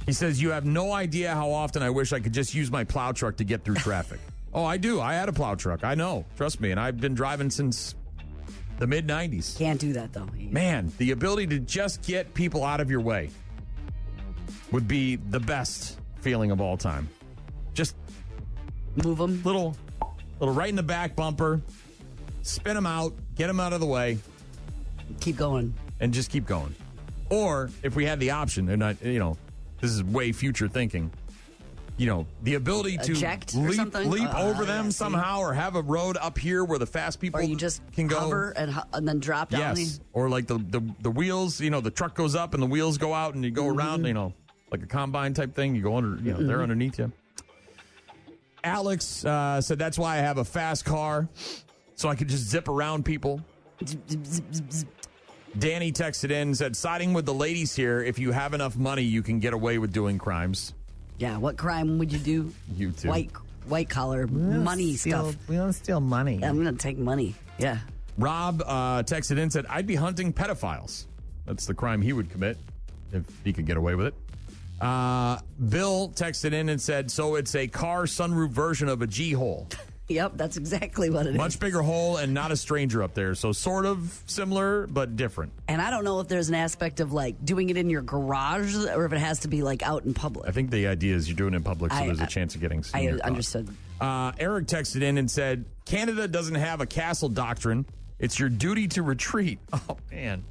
Speaker 2: He says, you have no idea how often I wish I could just use my plow truck to get through traffic. Oh, I do. I had a plow truck. I know. Trust me. And I've been driving since the mid-90s.
Speaker 3: Can't do that, though.
Speaker 2: Man, the ability to just get people out of your way would be the best feeling of all time. Just
Speaker 3: move them.
Speaker 2: Little right in the back bumper. Spin them out. Get them out of the way.
Speaker 3: Keep going.
Speaker 2: And just keep going. Or if we had the option, and this is way future thinking, the ability to leap over them somehow, or have a road up here where the fast people
Speaker 3: or you just
Speaker 2: can go.
Speaker 3: Hover and then drop down.
Speaker 2: Yes. Or like the wheels, the truck goes up and the wheels go out and you go around, like a combine type thing. You go under, they're underneath you. Alex said, that's why I have a fast car, so I could just zip around people. Danny texted in and said, siding with the ladies here, if you have enough money, you can get away with doing crimes.
Speaker 3: Yeah, what crime would you do?
Speaker 2: You too.
Speaker 3: White collar money stuff.
Speaker 9: We don't steal money.
Speaker 3: I'm going to take money. Yeah.
Speaker 2: Rob texted in and said, I'd be hunting pedophiles. That's the crime he would commit if he could get away with it. Bill texted in and said, so it's a car sunroof version of a G-hole.
Speaker 3: Yep, that's exactly what it is.
Speaker 2: Much bigger hole and not a stranger up there. So sort of similar, but different.
Speaker 3: And I don't know if there's an aspect of like doing it in your garage or if it has to be like out in public.
Speaker 2: I think the idea is you're doing it in public, so there's a chance of getting seen.
Speaker 3: I understood.
Speaker 2: Eric texted in and said, Canada doesn't have a castle doctrine. It's your duty to retreat. Oh, man.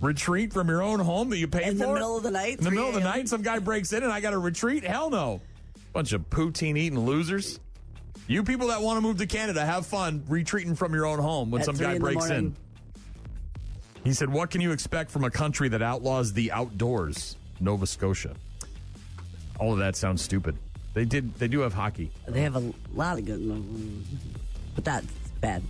Speaker 2: Retreat from your own home that you pay for?
Speaker 3: In the middle of the night?
Speaker 2: In the middle of the night, some guy breaks in and I got to retreat? Hell no. Bunch of poutine-eating losers. You people that want to move to Canada, have fun retreating from your own home when some guy breaks in. He said, what can you expect from a country that outlaws the outdoors? Nova Scotia. All of that sounds stupid. They do have hockey.
Speaker 3: They have a lot of good, but that's bad.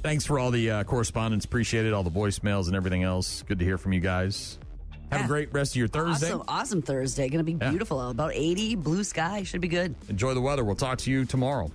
Speaker 2: Thanks for all the correspondence. Appreciate it. All the voicemails and everything else. Good to hear from you guys. Have a great rest of your Thursday.
Speaker 3: Awesome Thursday. Going to be beautiful. About 80, blue sky. Should be good.
Speaker 2: Enjoy the weather. We'll talk to you tomorrow.